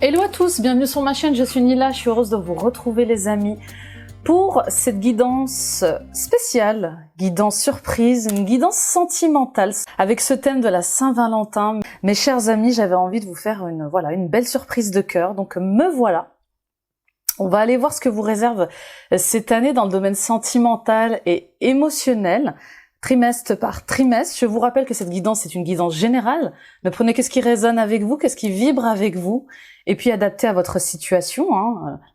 Hello à tous, bienvenue sur ma chaîne, je suis Nila, je suis heureuse de vous retrouver les amis pour cette guidance spéciale, guidance surprise, une guidance sentimentale avec ce thème de la Saint-Valentin. Mes chers amis, j'avais envie de vous faire une belle surprise de cœur, donc me voilà. On va aller voir ce que vous réserve cette année dans le domaine sentimental et émotionnel, trimestre par trimestre. Je vous rappelle que cette guidance est une guidance générale. Ne prenez que ce qui résonne avec vous, qu'est-ce qui vibre avec vous, et puis adapté à votre situation.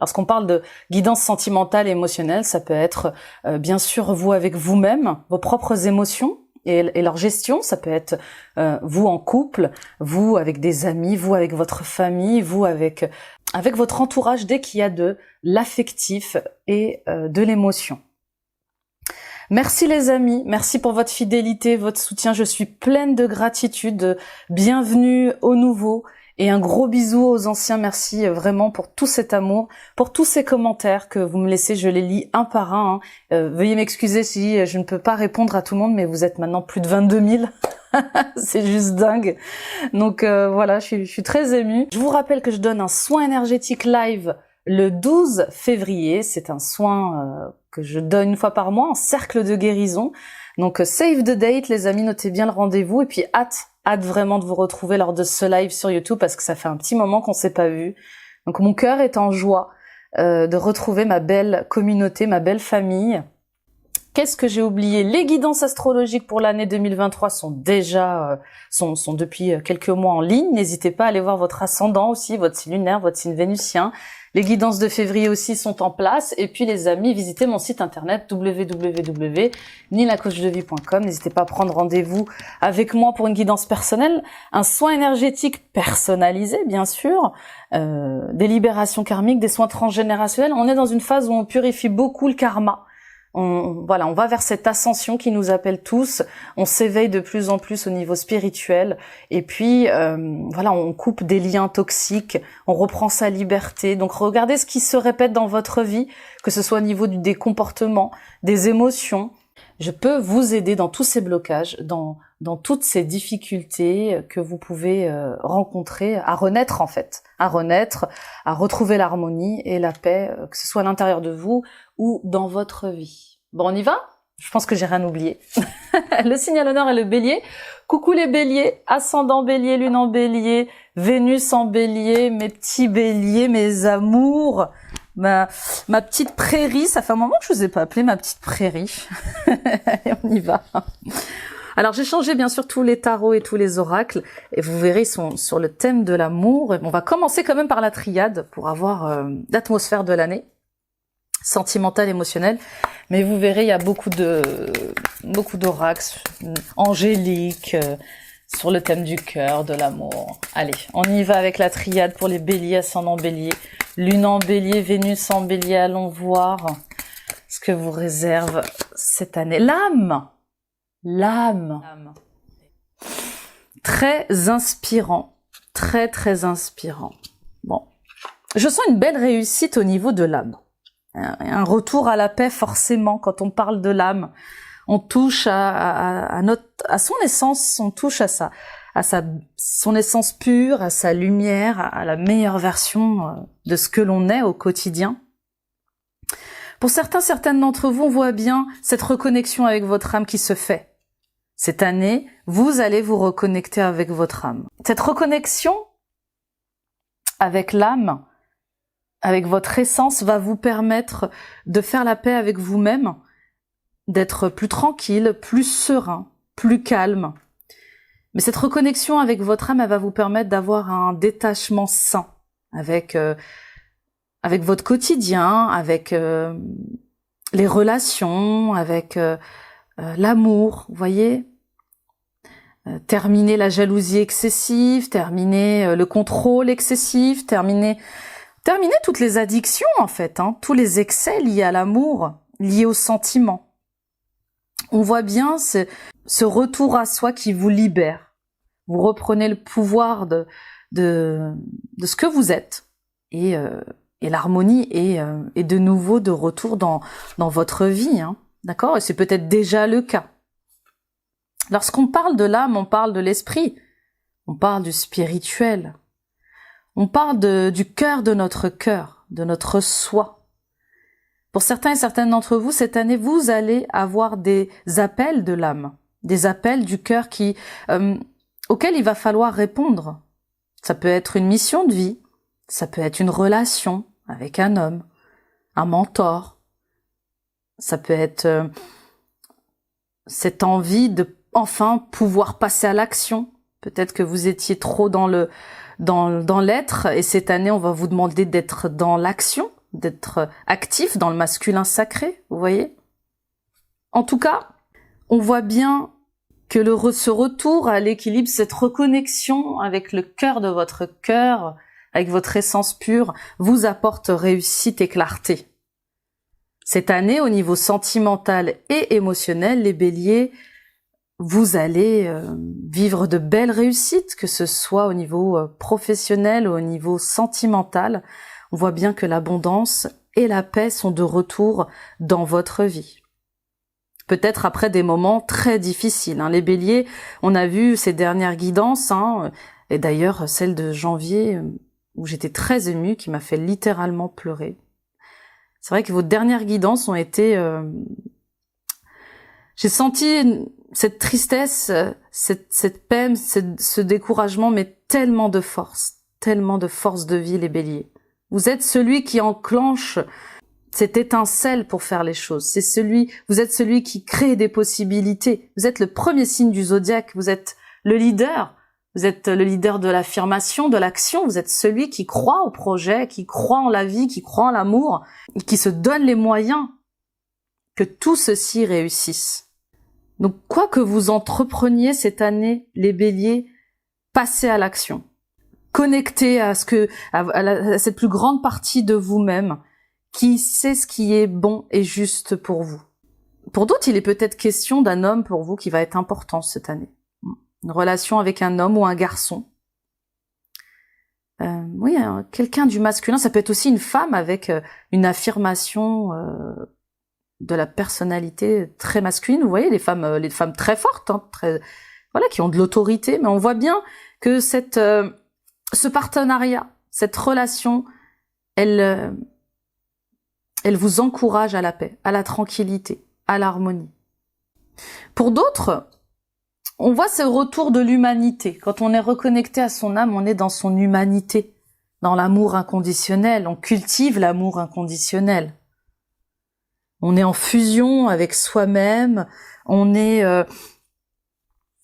Lorsqu'on parle de guidance sentimentale et émotionnelle, ça peut être bien sûr vous avec vous-même, vos propres émotions et leur gestion. Ça peut être vous en couple, vous avec des amis, vous avec votre famille, vous avec votre entourage dès qu'il y a de l'affectif et de l'émotion. Merci les amis, merci pour votre fidélité, votre soutien, je suis pleine de gratitude, bienvenue aux nouveaux et un gros bisou aux anciens, merci vraiment pour tout cet amour, pour tous ces commentaires que vous me laissez, je les lis un par un. Veuillez m'excuser si je ne peux pas répondre à tout le monde, mais vous êtes maintenant plus de 22 000, c'est juste dingue. Donc voilà, je suis très émue. Je vous rappelle que je donne un soin énergétique live le 12 février, c'est un soin que je donne une fois par mois en cercle de guérison. Donc save the date les amis, notez bien le rendez-vous et puis hâte vraiment de vous retrouver lors de ce live sur YouTube parce que ça fait un petit moment qu'on s'est pas vu. Donc mon cœur est en joie de retrouver ma belle communauté, ma belle famille. Qu'est-ce que j'ai oublié? Les guidances astrologiques pour l'année 2023 sont déjà sont depuis quelques mois en ligne. N'hésitez pas à aller voir votre ascendant aussi, votre signe lunaire, votre signe vénusien. Les guidances de février aussi sont en place. Et puis les amis, visitez mon site internet www.nilacoachdevie.com. N'hésitez pas à prendre rendez-vous avec moi pour une guidance personnelle, un soin énergétique personnalisé bien sûr, des libérations karmiques, des soins transgénérationnels. On est dans une phase où on purifie beaucoup le karma. On va vers cette ascension qui nous appelle tous, on s'éveille de plus en plus au niveau spirituel, et puis on coupe des liens toxiques, on reprend sa liberté. Donc regardez ce qui se répète dans votre vie, que ce soit au niveau des comportements, des émotions. Je peux vous aider dans tous ces blocages, dans toutes ces difficultés que vous pouvez rencontrer, à renaître en fait, à retrouver l'harmonie et la paix, que ce soit à l'intérieur de vous ou dans votre vie. Bon, on y va? Je pense que j'ai rien oublié. Le signe à l'honneur est le bélier. Coucou les béliers, ascendant bélier, lune en bélier, Vénus en bélier, mes petits béliers, mes amours, ma petite prairie. Ça fait un moment que je vous ai pas appelé ma petite prairie. Allez, on y va. Alors j'ai changé bien sûr tous les tarots et tous les oracles et vous verrez ils sont sur le thème de l'amour. On va commencer quand même par la triade pour avoir l'atmosphère de l'année sentimentale, émotionnelle. Mais vous verrez il y a beaucoup d'oracles angéliques sur le thème du cœur, de l'amour. Allez, on y va avec la triade pour les béliers, ascendant bélier, lune en bélier, Vénus en bélier. Allons voir ce que vous réserve cette année. L'âme. Très inspirant. Très inspirant. Bon. Je sens une belle réussite au niveau de l'âme. Un retour à la paix forcément quand on parle de l'âme. On touche à son essence, on touche à son essence pure, à sa lumière, à la meilleure version de ce que l'on est au quotidien. Pour certaines d'entre vous, on voit bien cette reconnexion avec votre âme qui se fait. Cette année, vous allez vous reconnecter avec votre âme. Cette reconnexion avec l'âme, avec votre essence, va vous permettre de faire la paix avec vous-même, d'être plus tranquille, plus serein, plus calme. Mais cette reconnexion avec votre âme, elle va vous permettre d'avoir un détachement sain avec votre quotidien, avec les relations, avec l'amour, vous voyez. Terminer la jalousie excessive, terminer le contrôle excessif, terminer toutes les addictions en fait, tous les excès liés à l'amour, liés au sentiment. On voit bien ce retour à soi qui vous libère. Vous reprenez le pouvoir de ce que vous êtes et l'harmonie est de nouveau de retour dans votre vie, d'accord? Et c'est peut-être déjà le cas. Lorsqu'on parle de l'âme, on parle de l'esprit, on parle du spirituel. On parle du cœur de notre soi. Pour certains et certaines d'entre vous, cette année, vous allez avoir des appels de l'âme, des appels du cœur auxquels il va falloir répondre. Ça peut être une mission de vie, ça peut être une relation avec un homme, un mentor, ça peut être cette envie de enfin pouvoir passer à l'action. Peut-être que vous étiez trop dans l'être, et cette année, on va vous demander d'être dans l'action, d'être actif dans le masculin sacré, vous voyez. En tout cas, on voit bien que ce retour à l'équilibre, cette reconnexion avec le cœur de votre cœur, avec votre essence pure, vous apporte réussite et clarté. Cette année, au niveau sentimental et émotionnel, les béliers, vous allez vivre de belles réussites, que ce soit au niveau professionnel ou au niveau sentimental. On voit bien que l'abondance et la paix sont de retour dans votre vie. Peut-être après des moments très difficiles. Les béliers, on a vu ces dernières guidances, et d'ailleurs celle de janvier, où j'étais très émue, qui m'a fait littéralement pleurer. C'est vrai que vos dernières guidances ont été... J'ai senti cette tristesse, cette peine, ce découragement, mais tellement de force de vie, les béliers. Vous êtes celui qui enclenche cette étincelle pour faire les choses. Vous êtes celui qui crée des possibilités. Vous êtes le premier signe du zodiaque. Vous êtes le leader. Vous êtes le leader de l'affirmation, de l'action. Vous êtes celui qui croit au projet, qui croit en la vie, qui croit en l'amour, et qui se donne les moyens que tout ceci réussisse. Donc, quoi que vous entrepreniez cette année, les béliers, passez à l'action. Connectez à cette plus grande partie de vous-même qui sait ce qui est bon et juste pour vous. Pour d'autres, il est peut-être question d'un homme pour vous qui va être important cette année. Une relation avec un homme ou un garçon. Oui, quelqu'un du masculin, ça peut être aussi une femme avec une affirmation de la personnalité très masculine. Vous voyez, les femmes très fortes, qui ont de l'autorité, mais on voit bien que ce partenariat, cette relation, elle vous encourage à la paix, à la tranquillité, à l'harmonie. Pour d'autres, on voit ce retour de l'humanité. Quand on est reconnecté à son âme, on est dans son humanité, dans l'amour inconditionnel. On cultive l'amour inconditionnel. On est en fusion avec soi-même. On est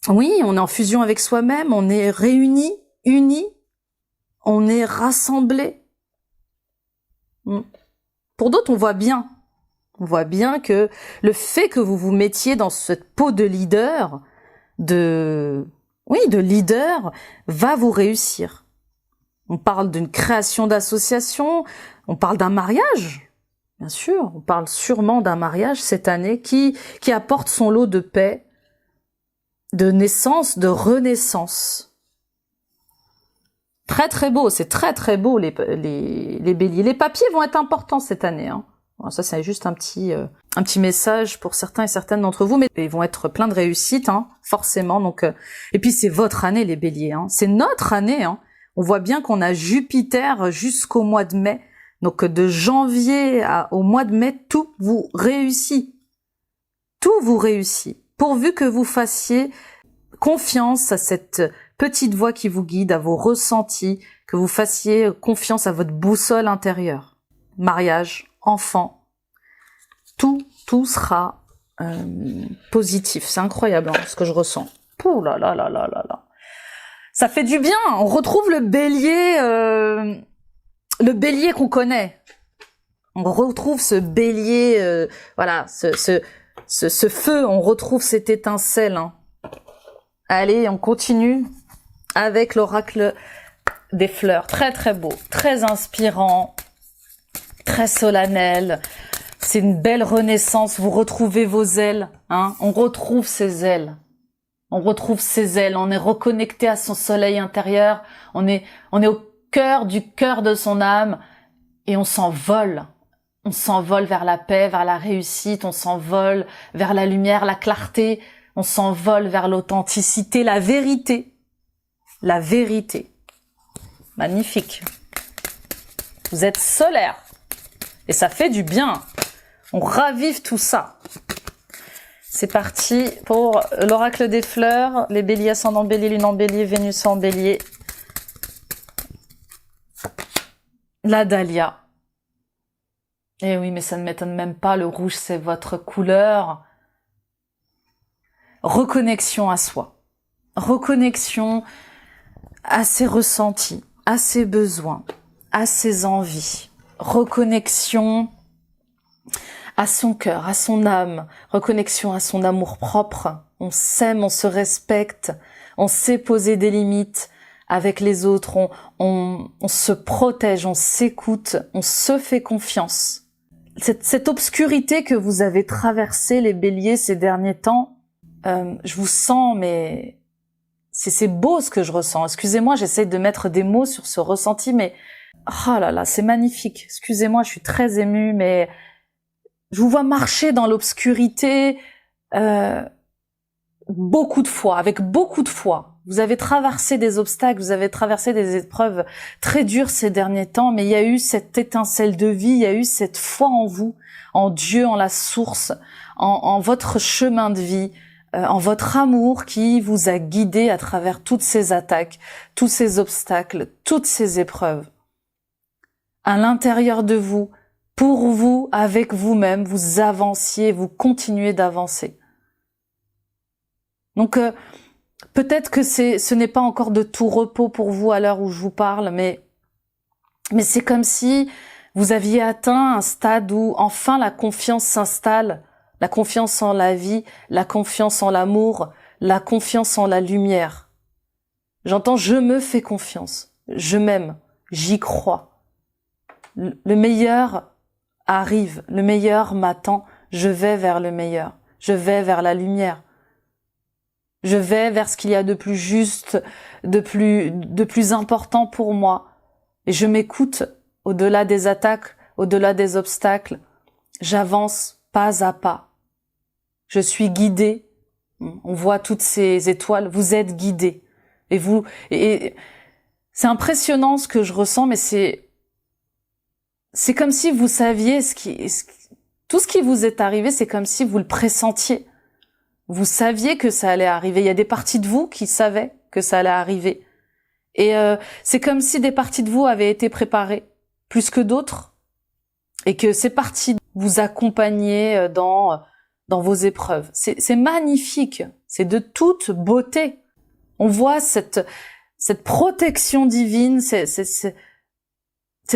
en fusion avec soi-même. On est réunis, unis. On est rassemblés. Pour d'autres, on voit bien que le fait que vous vous mettiez dans cette peau de leader, de leader, va vous réussir. On parle d'une création d'association, on parle d'un mariage, bien sûr, on parle sûrement d'un mariage cette année qui apporte son lot de paix, de naissance, de renaissance. Très très beau, c'est très très beau les béliers. Les papiers vont être importants cette année. Bon, ça c'est juste un petit message pour certains et certaines d'entre vous, mais ils vont être pleins de réussite, forcément. Donc, et puis c'est votre année les béliers, c'est notre année. On voit bien qu'on a Jupiter jusqu'au mois de mai. Donc de janvier au mois de mai, tout vous réussit. Tout vous réussit. Pourvu que vous fassiez confiance à cette petite voix qui vous guide, à vos ressentis, que vous fassiez confiance à votre boussole intérieure. Mariage, enfant, tout sera positif. C'est incroyable ce que je ressens. Pouh là là là là là là. Ça fait du bien. On retrouve le bélier qu'on connaît. On retrouve ce bélier, ce feu. On retrouve cette étincelle. Allez, on continue avec l'oracle des fleurs. Très très beau, très inspirant, très solennel. C'est une belle renaissance. Vous retrouvez vos ailes. On retrouve ses ailes. On retrouve ses ailes. On est reconnecté à son soleil intérieur. On est au cœur de son âme et on s'envole. On s'envole vers la paix, vers la réussite. On s'envole vers la lumière, la clarté. On s'envole vers l'authenticité, la vérité. La vérité. Magnifique. Vous êtes solaire. Et ça fait du bien. On ravive tout ça. C'est parti pour l'oracle des fleurs, les béliers, ascendant bélier, lune en bélier, Vénus en bélier. La dahlia. Eh oui, mais ça ne m'étonne même pas, le rouge c'est votre couleur. Reconnexion à soi. Reconnexion à ses ressentis, à ses besoins, à ses envies. Reconnexion à son cœur, à son âme, reconnexion à son amour propre. On s'aime, on se respecte, on sait poser des limites avec les autres, on se protège, on s'écoute, on se fait confiance. Cette obscurité que vous avez traversée, les béliers, ces derniers temps, je vous sens, mais c'est beau ce que je ressens. Excusez-moi, j'essaie de mettre des mots sur ce ressenti, mais oh là là, c'est magnifique. Excusez-moi, je suis très émue, mais je vous vois marcher dans l'obscurité beaucoup de fois, avec beaucoup de foi. Vous avez traversé des obstacles, vous avez traversé des épreuves très dures ces derniers temps, mais il y a eu cette étincelle de vie, il y a eu cette foi en vous, en Dieu, en la source, en votre chemin de vie, en votre amour qui vous a guidé à travers toutes ces attaques, tous ces obstacles, toutes ces épreuves. À l'intérieur de vous, pour vous, avec vous-même, vous avanciez, vous continuez d'avancer. Donc, peut-être que ce n'est pas encore de tout repos pour vous à l'heure où je vous parle, mais c'est comme si vous aviez atteint un stade où enfin la confiance s'installe, la confiance en la vie, la confiance en l'amour, la confiance en la lumière. J'entends « je me fais confiance »,« je m'aime »,« j'y crois ». Le meilleur arrive, le meilleur m'attend, je vais vers le meilleur, je vais vers la lumière. Je vais vers ce qu'il y a de plus juste, de plus important pour moi. Et je m'écoute au-delà des attaques, au-delà des obstacles. J'avance pas à pas. Je suis guidée. On voit toutes ces étoiles. Vous êtes guidés. Et c'est impressionnant ce que je ressens, mais c'est comme si vous saviez tout ce qui vous est arrivé, c'est comme si vous le pressentiez. Vous saviez que ça allait arriver. Il y a des parties de vous qui savaient que ça allait arriver. Et c'est comme si des parties de vous avaient été préparées plus que d'autres et que ces parties vous accompagnaient dans vos épreuves. C'est magnifique. C'est de toute beauté. On voit cette protection divine, cette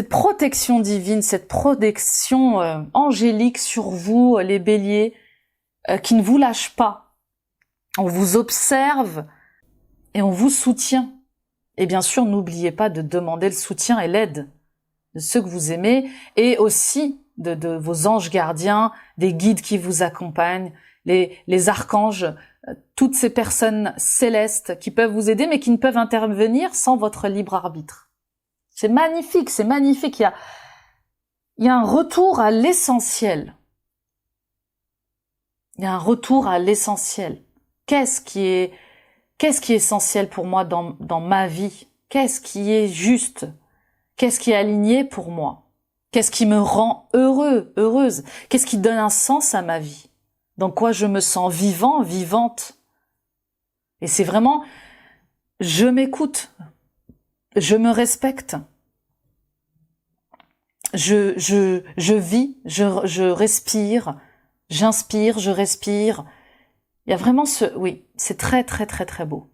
protection divine, cette protection angélique sur vous, les béliers, qui ne vous lâche pas. On vous observe et on vous soutient. Et bien sûr, n'oubliez pas de demander le soutien et l'aide de ceux que vous aimez et aussi de vos anges gardiens, des guides qui vous accompagnent, les archanges, toutes ces personnes célestes qui peuvent vous aider mais qui ne peuvent intervenir sans votre libre arbitre. C'est magnifique, c'est magnifique. Il y a un retour à l'essentiel. Il y a un retour à l'essentiel. Qu'est-ce qui est essentiel pour moi dans ma vie? Qu'est-ce qui est juste? Qu'est-ce qui est aligné pour moi? Qu'est-ce qui me rend heureux, heureuse? Qu'est-ce qui donne un sens à ma vie? Dans quoi je me sens vivant, vivante? Et c'est vraiment, je m'écoute, je me respecte, je vis, je respire, j'inspire, je respire. Il y a vraiment oui, c'est très très très très beau.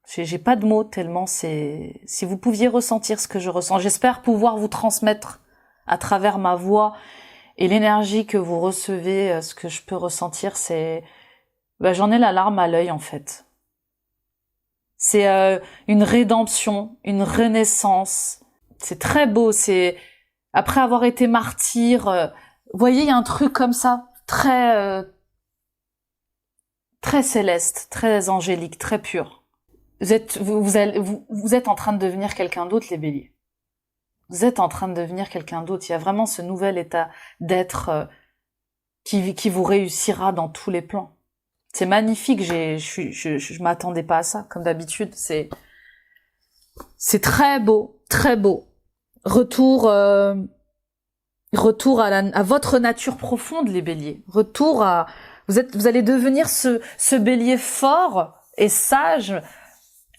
J'ai pas de mots tellement si vous pouviez ressentir ce que je ressens. J'espère pouvoir vous transmettre à travers ma voix et l'énergie que vous recevez, ce que je peux ressentir, j'en ai la larme à l'œil en fait. C'est une rédemption, une renaissance. C'est très beau, après avoir été martyr, vous voyez, il y a un truc comme ça, très céleste, très angélique, très pur. Vous êtes en train de devenir quelqu'un d'autre, les béliers. Vous êtes en train de devenir quelqu'un d'autre. Il y a vraiment ce nouvel état d'être qui vous réussira dans tous les plans. C'est magnifique. Je m'attendais pas à ça, comme d'habitude. C'est très beau, très beau. Retour à votre nature profonde, les béliers. Retour à, vous allez devenir ce bélier fort et sage,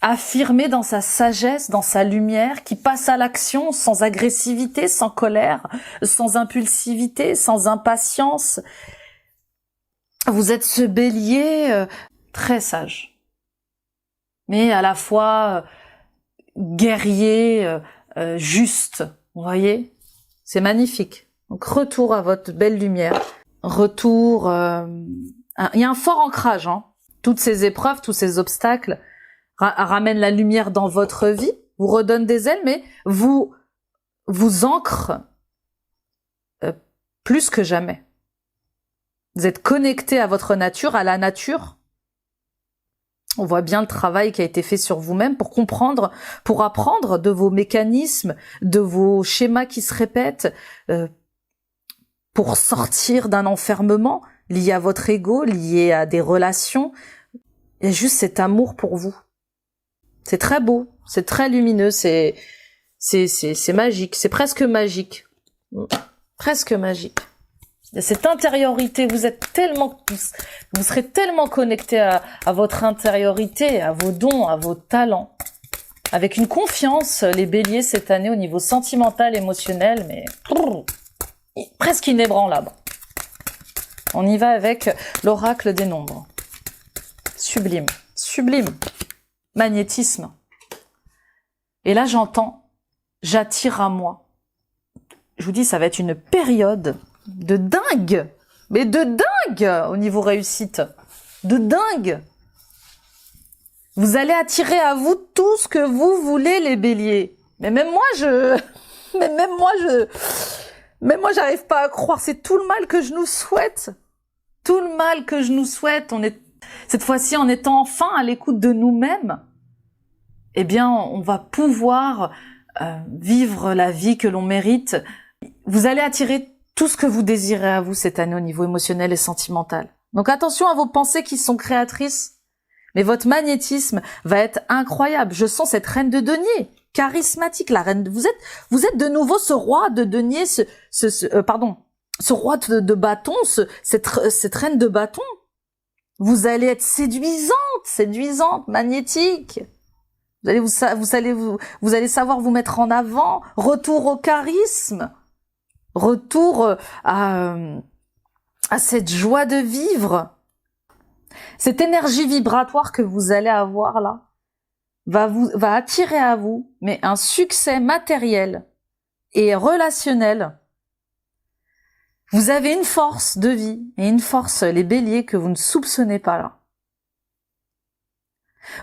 affirmé dans sa sagesse, dans sa lumière, qui passe à l'action sans agressivité, sans colère, sans impulsivité, sans impatience. Vous êtes ce bélier très sage, mais à la fois guerrier, juste. Vous voyez, c'est magnifique. Donc retour à votre belle lumière, retour. Il y a un fort ancrage. Hein. Toutes ces épreuves, tous ces obstacles ramènent la lumière dans votre vie, vous redonnent des ailes, mais vous ancrent plus que jamais. Vous êtes connecté à votre nature, à la nature. On voit bien le travail qui a été fait sur vous-même pour comprendre, pour apprendre de vos mécanismes, de vos schémas qui se répètent, pour sortir d'un enfermement lié à votre ego, lié à des relations. Il y a juste cet amour pour vous. C'est très beau, c'est très lumineux, c'est magique, c'est presque magique. Presque magique. Cette intériorité, vous serez tellement connecté à votre intériorité, à vos dons, à vos talents, avec une confiance, les béliers cette année au niveau sentimental, émotionnel, mais presque inébranlable. On y va avec l'oracle des nombres. Sublime, sublime, magnétisme. Et là j'attire à moi. Je vous dis, ça va être une période de dingue, mais de dingue au niveau réussite, de dingue. Vous allez attirer à vous tout ce que vous voulez, les béliers. Mais même moi, j'arrive pas à croire. C'est tout le mal que je nous souhaite. Tout le mal que je nous souhaite. Cette fois-ci, en étant enfin à l'écoute de nous-mêmes, eh bien, on va pouvoir vivre la vie que l'on mérite. Vous allez attirer tout ce que vous désirez à vous cette année au niveau émotionnel et sentimental. Donc attention à vos pensées qui sont créatrices, mais votre magnétisme va être incroyable. Je sens cette reine de denier, charismatique, la reine. Vous êtes de nouveau ce roi de denier, ce roi de bâton, cette reine de bâton. Vous allez être séduisante, magnétique. Vous allez savoir vous mettre en avant. Retour au charisme. Retour à cette joie de vivre. Cette énergie vibratoire que vous allez avoir là va attirer à vous, mais un succès matériel et relationnel. Vous avez une force de vie et une force, les béliers, que vous ne soupçonnez pas là.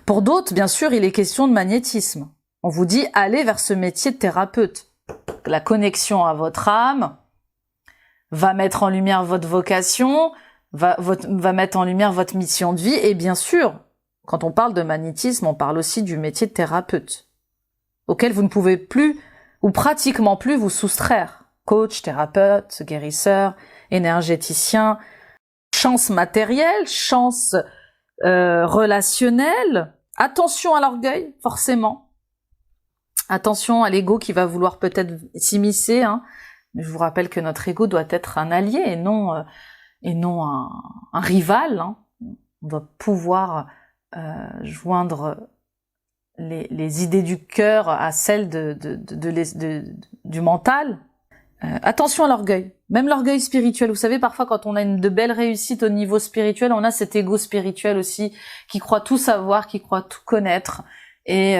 Pour d'autres, bien sûr, il est question de magnétisme. On vous dit, allez vers ce métier de thérapeute. La connexion à votre âme va mettre en lumière votre vocation, va mettre en lumière votre mission de vie. Et bien sûr, quand on parle de magnétisme, on parle aussi du métier de thérapeute, auquel vous ne pouvez plus, ou pratiquement plus, vous soustraire. Coach, thérapeute, guérisseur, énergéticien, chance matérielle, chance relationnelle. Attention à l'orgueil, forcément. Attention à l'ego qui va vouloir peut-être s'immiscer. Hein. Mais je vous rappelle que notre ego doit être un allié et non un rival. Hein. On doit pouvoir joindre les idées du cœur à celles du mental. Attention à l'orgueil, même l'orgueil spirituel. Vous savez, parfois quand on a de belles réussites au niveau spirituel, on a cet ego spirituel aussi qui croit tout savoir, qui croit tout connaître et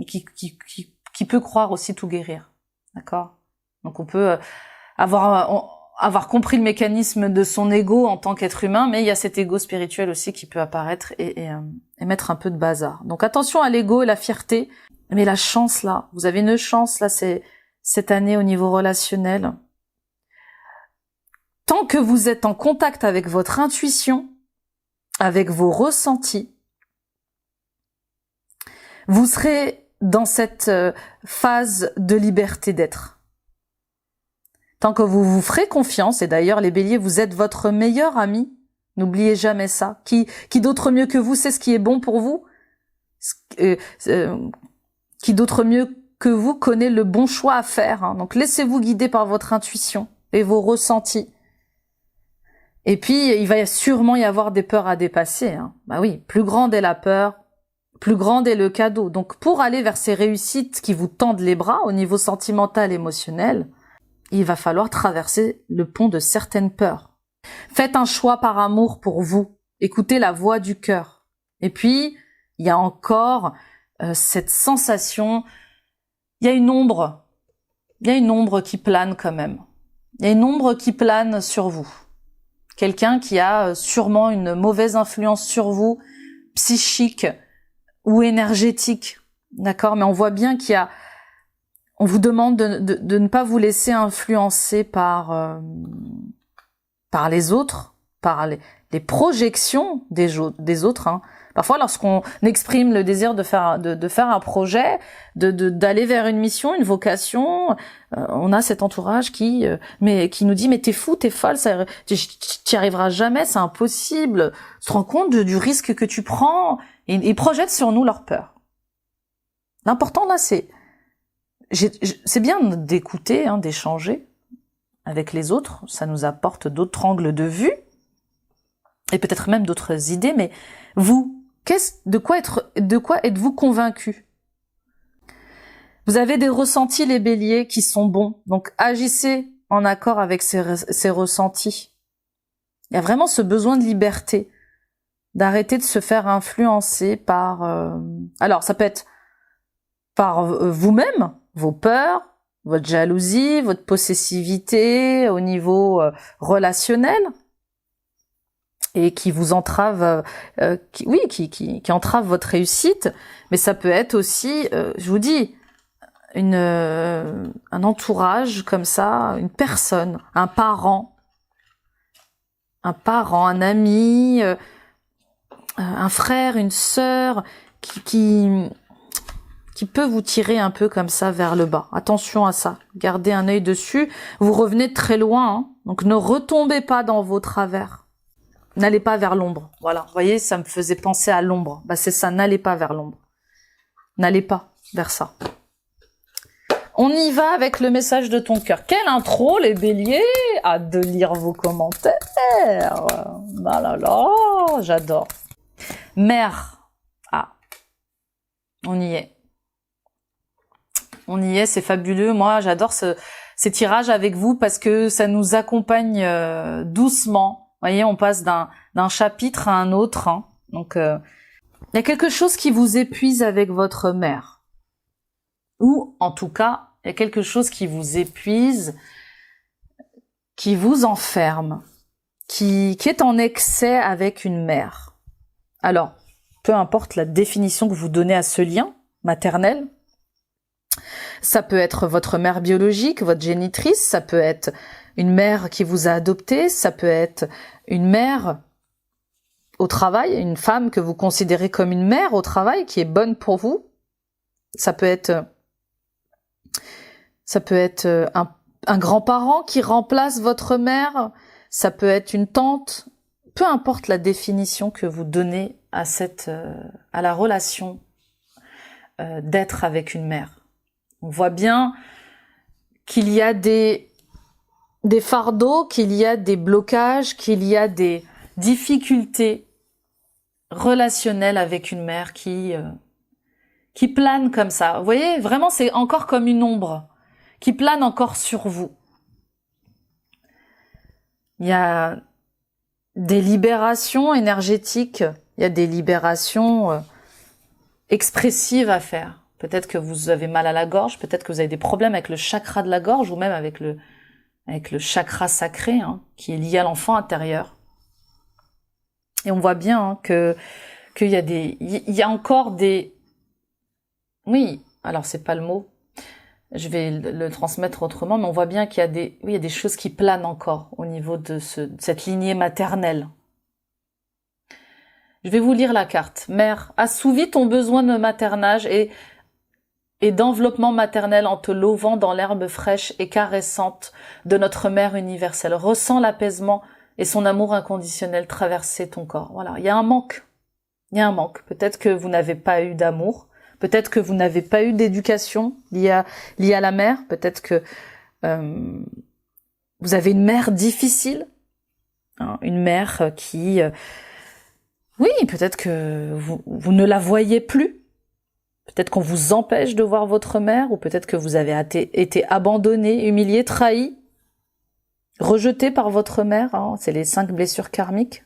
qui peut croire aussi tout guérir. D'accord ? Donc on peut avoir compris le mécanisme de son ego en tant qu'être humain, mais il y a cet ego spirituel aussi qui peut apparaître et mettre un peu de bazar. Donc attention à l'ego et la fierté. Mais la chance là, vous avez une chance là, c'est cette année au niveau relationnel. Tant que vous êtes en contact avec votre intuition, avec vos ressentis, vous serez dans cette phase de liberté d'être. Tant que vous vous ferez confiance, et d'ailleurs les béliers, vous êtes votre meilleur ami, n'oubliez jamais ça. Qui d'autre mieux que vous sait ce qui est bon pour vous ? Qui d'autre mieux que vous connaît le bon choix à faire, hein. Donc laissez-vous guider par votre intuition et vos ressentis. Et puis, il va sûrement y avoir des peurs à dépasser, hein. Bah oui, plus grande est la peur, plus grande est le cadeau. Donc pour aller vers ces réussites qui vous tendent les bras au niveau sentimental, émotionnel, il va falloir traverser le pont de certaines peurs. Faites un choix par amour pour vous. Écoutez la voix du cœur. Et puis, il y a encore cette sensation, il y a une ombre qui plane quand même. Il y a une ombre qui plane sur vous. Quelqu'un qui a sûrement une mauvaise influence sur vous, psychique ou énergétique, d'accord? Mais on voit bien on vous demande de ne pas vous laisser influencer par les autres, par les projections des autres, hein. Parfois, lorsqu'on exprime le désir de faire un projet, d'aller vers une mission, une vocation, on a cet entourage qui nous dit mais t'es fou, t'es folle, t'y arriveras jamais, c'est impossible. Tu te rends compte du risque que tu prends, et ils projettent sur nous leur peur. L'important là, c'est bien d'écouter, hein, d'échanger avec les autres. Ça nous apporte d'autres angles de vue et peut-être même d'autres idées. Mais vous, de quoi êtes-vous convaincu? Vous avez des ressentis, les béliers, qui sont bons. Donc agissez en accord avec ces ressentis. Il y a vraiment ce besoin de liberté, d'arrêter de se faire influencer par... Alors ça peut être par vous-même, vos peurs, votre jalousie, votre possessivité au niveau relationnel, et qui vous entrave, qui entrave votre réussite. Mais ça peut être aussi, je vous dis, un entourage comme ça, une personne, un parent, un ami, un frère, une sœur, qui peut vous tirer un peu comme ça vers le bas. Attention à ça, gardez un œil dessus. Vous revenez de très loin, hein, donc ne retombez pas dans vos travers. N'allez pas vers l'ombre. Voilà, vous voyez, ça me faisait penser à l'ombre. Bah c'est ça, n'allez pas vers l'ombre. N'allez pas vers ça. On y va avec le message de ton cœur. Quelle intro, les béliers! Hâte de lire vos commentaires. Ah là là, j'adore. Mère. Ah, on y est. On y est, c'est fabuleux. Moi, j'adore ces tirages avec vous parce que ça nous accompagne doucement. Vous voyez, on passe d'un chapitre à un autre, hein. Donc, il y a quelque chose qui vous épuise avec votre mère. Ou, en tout cas, il y a quelque chose qui vous épuise, qui vous enferme, qui est en excès avec une mère. Alors, peu importe la définition que vous donnez à ce lien maternel, ça peut être votre mère biologique, votre génitrice, ça peut être une mère qui vous a adopté, ça peut être une mère au travail, une femme que vous considérez comme une mère au travail, qui est bonne pour vous. Ça peut être un grand-parent qui remplace votre mère, ça peut être une tante, peu importe la définition que vous donnez à la relation d'être avec une mère. On voit bien qu'il y a des fardeaux, qu'il y a des blocages, qu'il y a des difficultés relationnelles avec une mère qui plane comme ça. Vous voyez, vraiment, c'est encore comme une ombre qui plane encore sur vous. Il y a des libérations énergétiques, il y a des libérations expressives à faire. Peut-être que vous avez mal à la gorge, peut-être que vous avez des problèmes avec le chakra de la gorge ou même avec le chakra sacré, hein, qui est lié à l'enfant intérieur. Et on voit bien, hein, qu'il y a encore des... Oui, alors c'est pas le mot, je vais le transmettre autrement, mais on voit bien qu'il y a des choses qui planent encore au niveau de cette lignée maternelle. Je vais vous lire la carte. Mère, assouvis ton besoin de maternage et d'enveloppement maternel en te lovant dans l'herbe fraîche et caressante de notre mère universelle. Ressens l'apaisement et son amour inconditionnel traverser ton corps. Voilà, il y a un manque. Il y a un manque. Peut-être que vous n'avez pas eu d'amour. Peut-être que vous n'avez pas eu d'éducation liée à la mère. Peut-être que vous avez une mère difficile. Hein, une mère qui... oui, peut-être que vous ne la voyez plus. Peut-être qu'on vous empêche de voir votre mère, ou peut-être que vous avez été abandonné, humilié, trahi, rejeté par votre mère. Hein, c'est les 5 blessures karmiques.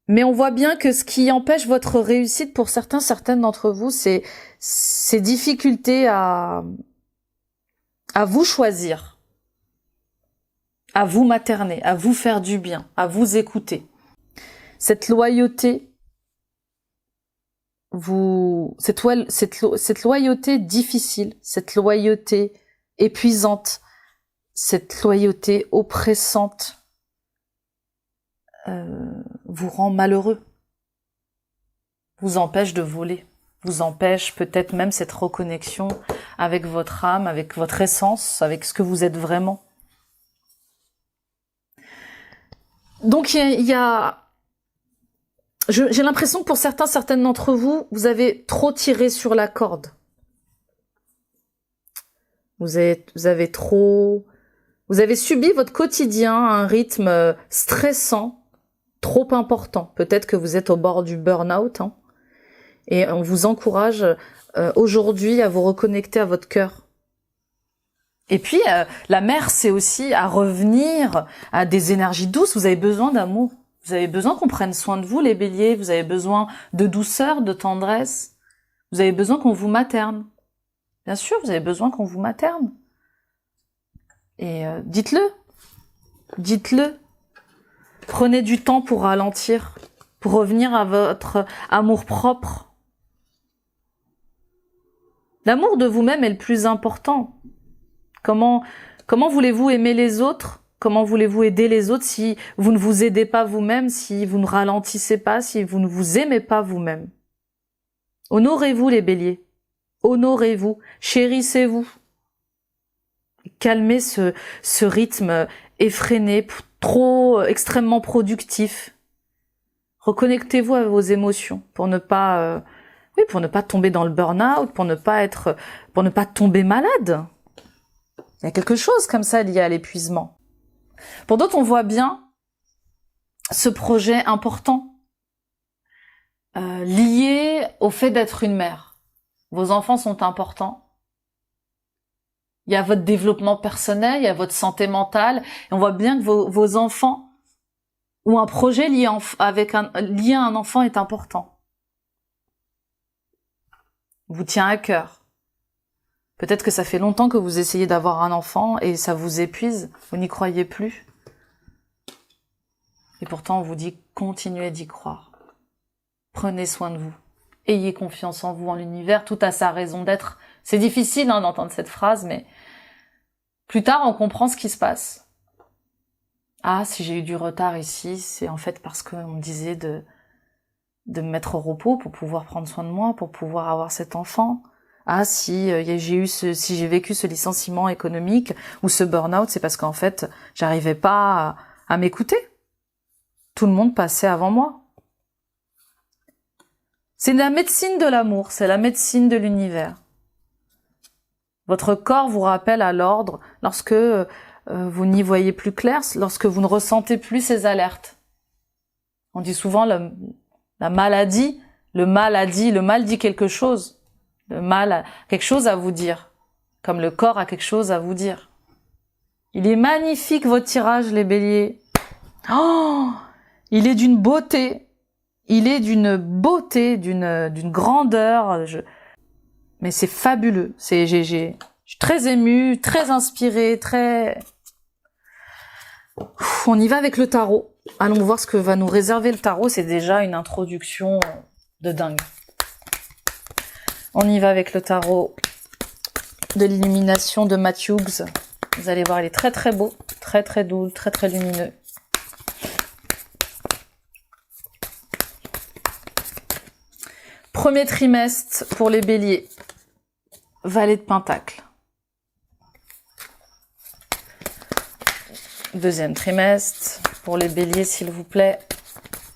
Mais on voit bien que ce qui empêche votre réussite pour certaines d'entre vous, c'est ces difficultés à vous choisir, à vous materner, à vous faire du bien, à vous écouter. Cette loyauté, cette loyauté difficile, cette loyauté épuisante, cette loyauté oppressante, vous rend malheureux, vous empêche de voler, vous empêche peut-être même cette reconnexion avec votre âme, avec votre essence, avec ce que vous êtes vraiment. Donc j'ai l'impression que pour certaines d'entre vous, vous avez trop tiré sur la corde. Vous avez subi votre quotidien à un rythme stressant, trop important. Peut-être que vous êtes au bord du burn-out, hein, et on vous encourage aujourd'hui à vous reconnecter à votre cœur. Et puis, la mère, c'est aussi à revenir à des énergies douces. Vous avez besoin d'amour. Vous avez besoin qu'on prenne soin de vous, les béliers. Vous avez besoin de douceur, de tendresse. Vous avez besoin qu'on vous materne. Bien sûr, vous avez besoin qu'on vous materne. Et dites-le. Dites-le. Prenez du temps pour ralentir, pour revenir à votre amour-propre. L'amour de vous-même est le plus important. Comment voulez-vous aimer les autres? Comment voulez-vous aider les autres si vous ne vous aidez pas vous-même, si vous ne ralentissez pas, si vous ne vous aimez pas vous-même? Honorez-vous les béliers. Honorez-vous. Chérissez-vous. Calmez ce rythme effréné, extrêmement productif. Reconnectez-vous à vos émotions pour ne pas tomber dans le burn-out, pour ne pas tomber malade. Il y a quelque chose comme ça lié à l'épuisement. Pour d'autres, on voit bien ce projet important lié au fait d'être une mère. Vos enfants sont importants. Il y a votre développement personnel, il y a votre santé mentale. Et on voit bien que vos enfants ou un projet lié à un enfant est important. Vous tient à cœur. Peut-être que ça fait longtemps que vous essayez d'avoir un enfant et ça vous épuise, vous n'y croyez plus. Et pourtant, on vous dit, continuez d'y croire. Prenez soin de vous. Ayez confiance en vous, en l'univers, tout a sa raison d'être. C'est difficile d'entendre cette phrase, mais plus tard, on comprend ce qui se passe. Ah, si j'ai eu du retard ici, c'est en fait parce qu'on me disait de me mettre au repos pour pouvoir prendre soin de moi, pour pouvoir avoir cet enfant. Ah, si j'ai vécu ce licenciement économique ou ce burn-out, c'est parce qu'en fait, j'arrivais pas à m'écouter. Tout le monde passait avant moi. C'est la médecine de l'amour, c'est la médecine de l'univers. Votre corps vous rappelle à l'ordre lorsque vous n'y voyez plus clair, lorsque vous ne ressentez plus ces alertes. On dit souvent la maladie, le mal dit quelque chose. Le mal a quelque chose à vous dire, comme le corps a quelque chose à vous dire. Il est magnifique votre tirage, les béliers. Oh, il est d'une beauté. Il est d'une beauté, d'une grandeur. Mais c'est fabuleux. Je suis très émue, très inspirée, très... On y va avec le tarot. Allons voir ce que va nous réserver le tarot. C'est déjà une introduction de dingue. On y va avec le tarot de l'illumination de Matt Hughes. Vous allez voir, il est très très beau, très très doux, très très lumineux. Premier trimestre pour les béliers. Valet de Pentacle. Deuxième trimestre pour les béliers, s'il vous plaît.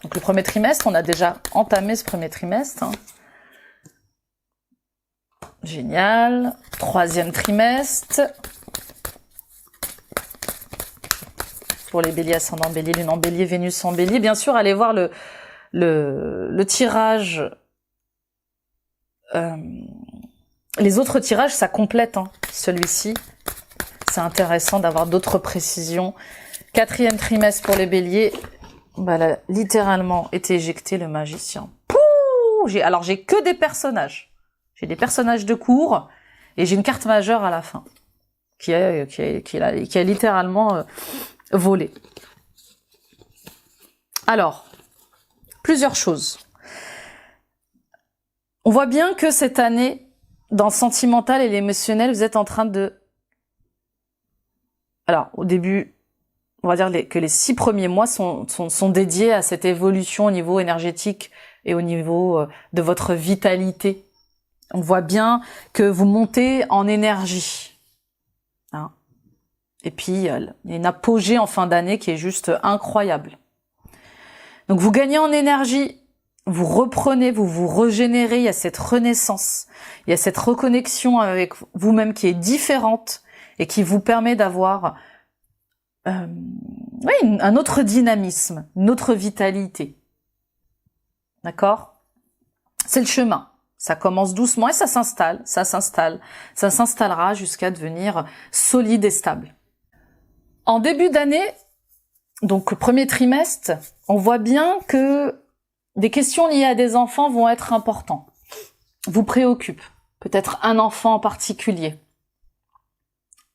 Donc le premier trimestre, on a déjà entamé ce premier trimestre. Hein. Génial. Troisième trimestre. Pour les béliers, ascendant bélier, lune en bélier, Vénus en bélier. Bien sûr, allez voir le tirage. Les autres tirages, ça complète hein, celui-ci. C'est intéressant d'avoir d'autres précisions. Quatrième trimestre pour les béliers. Bah, elle a littéralement été éjecté le magicien. Pouh, alors j'ai que des personnages. J'ai des personnages de cours et j'ai une carte majeure à la fin qui a littéralement volé. Alors, plusieurs choses. On voit bien que cette année, dans le sentimental et l'émotionnel, vous êtes en train de... Alors, au début, on va dire que les 6 premiers mois sont dédiés à cette évolution au niveau énergétique et au niveau de votre vitalité. On voit bien que vous montez en énergie. Hein. Et puis, il y a une apogée en fin d'année qui est juste incroyable. Donc, vous gagnez en énergie, vous reprenez, vous vous régénérez, il y a cette renaissance, il y a cette reconnexion avec vous-même qui est différente et qui vous permet d'avoir un autre dynamisme, une autre vitalité. D'accord ? C'est le chemin. Ça commence doucement et ça s'installera jusqu'à devenir solide et stable. En début d'année, donc premier trimestre, on voit bien que des questions liées à des enfants vont être importantes. Vous préoccupent. Peut-être un enfant en particulier.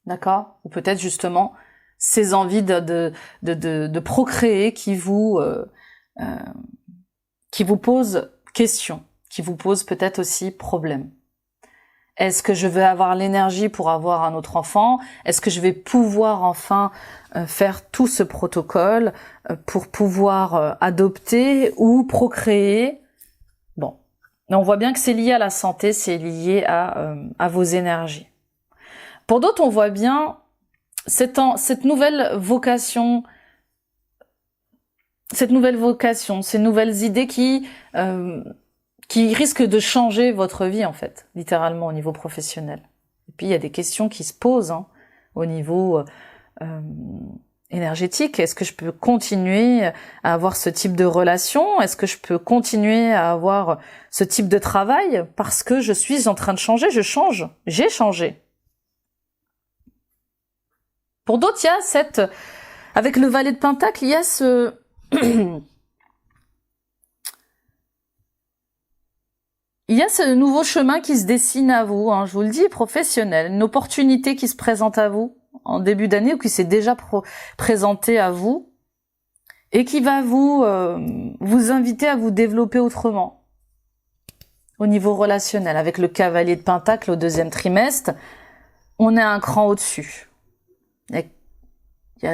D'accord ? Ou peut-être justement ces envies de procréer qui vous posent question. Qui vous pose peut-être aussi problème. Est-ce que je vais avoir l'énergie pour avoir un autre enfant? Est-ce que je vais pouvoir enfin faire tout ce protocole pour pouvoir adopter ou procréer? Bon, on voit bien que c'est lié à la santé, c'est lié à vos énergies. Pour d'autres, on voit bien cette nouvelle vocation, ces nouvelles idées qui risque de changer votre vie, en fait, littéralement, au niveau professionnel. Et puis, il y a des questions qui se posent hein, au niveau énergétique. Est-ce que je peux continuer à avoir ce type de relation? Est-ce que je peux continuer à avoir ce type de travail? Parce que je suis en train de changer, je change, j'ai changé. Pour d'autres, il y a avec le valet de Pentacle, il y a ce... Il y a ce nouveau chemin qui se dessine à vous, hein, je vous le dis, professionnel, une opportunité qui se présente à vous en début d'année ou qui s'est déjà présentée à vous et qui va vous inviter à vous développer autrement au niveau relationnel. Avec le cavalier de Pentacle au deuxième trimestre, on est un cran au-dessus. Il y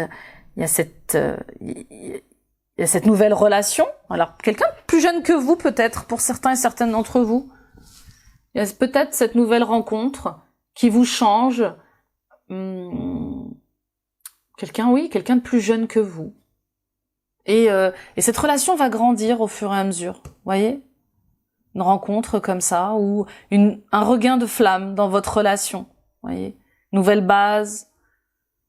a cette nouvelle relation. Alors, quelqu'un plus jeune que vous, peut-être, pour certains et certaines d'entre vous. Il y a peut-être cette nouvelle rencontre qui vous change. Quelqu'un de plus jeune que vous. Et cette relation va grandir au fur et à mesure. Vous voyez ? Une rencontre comme ça, ou un regain de flamme dans votre relation. Vous voyez ? Nouvelle base,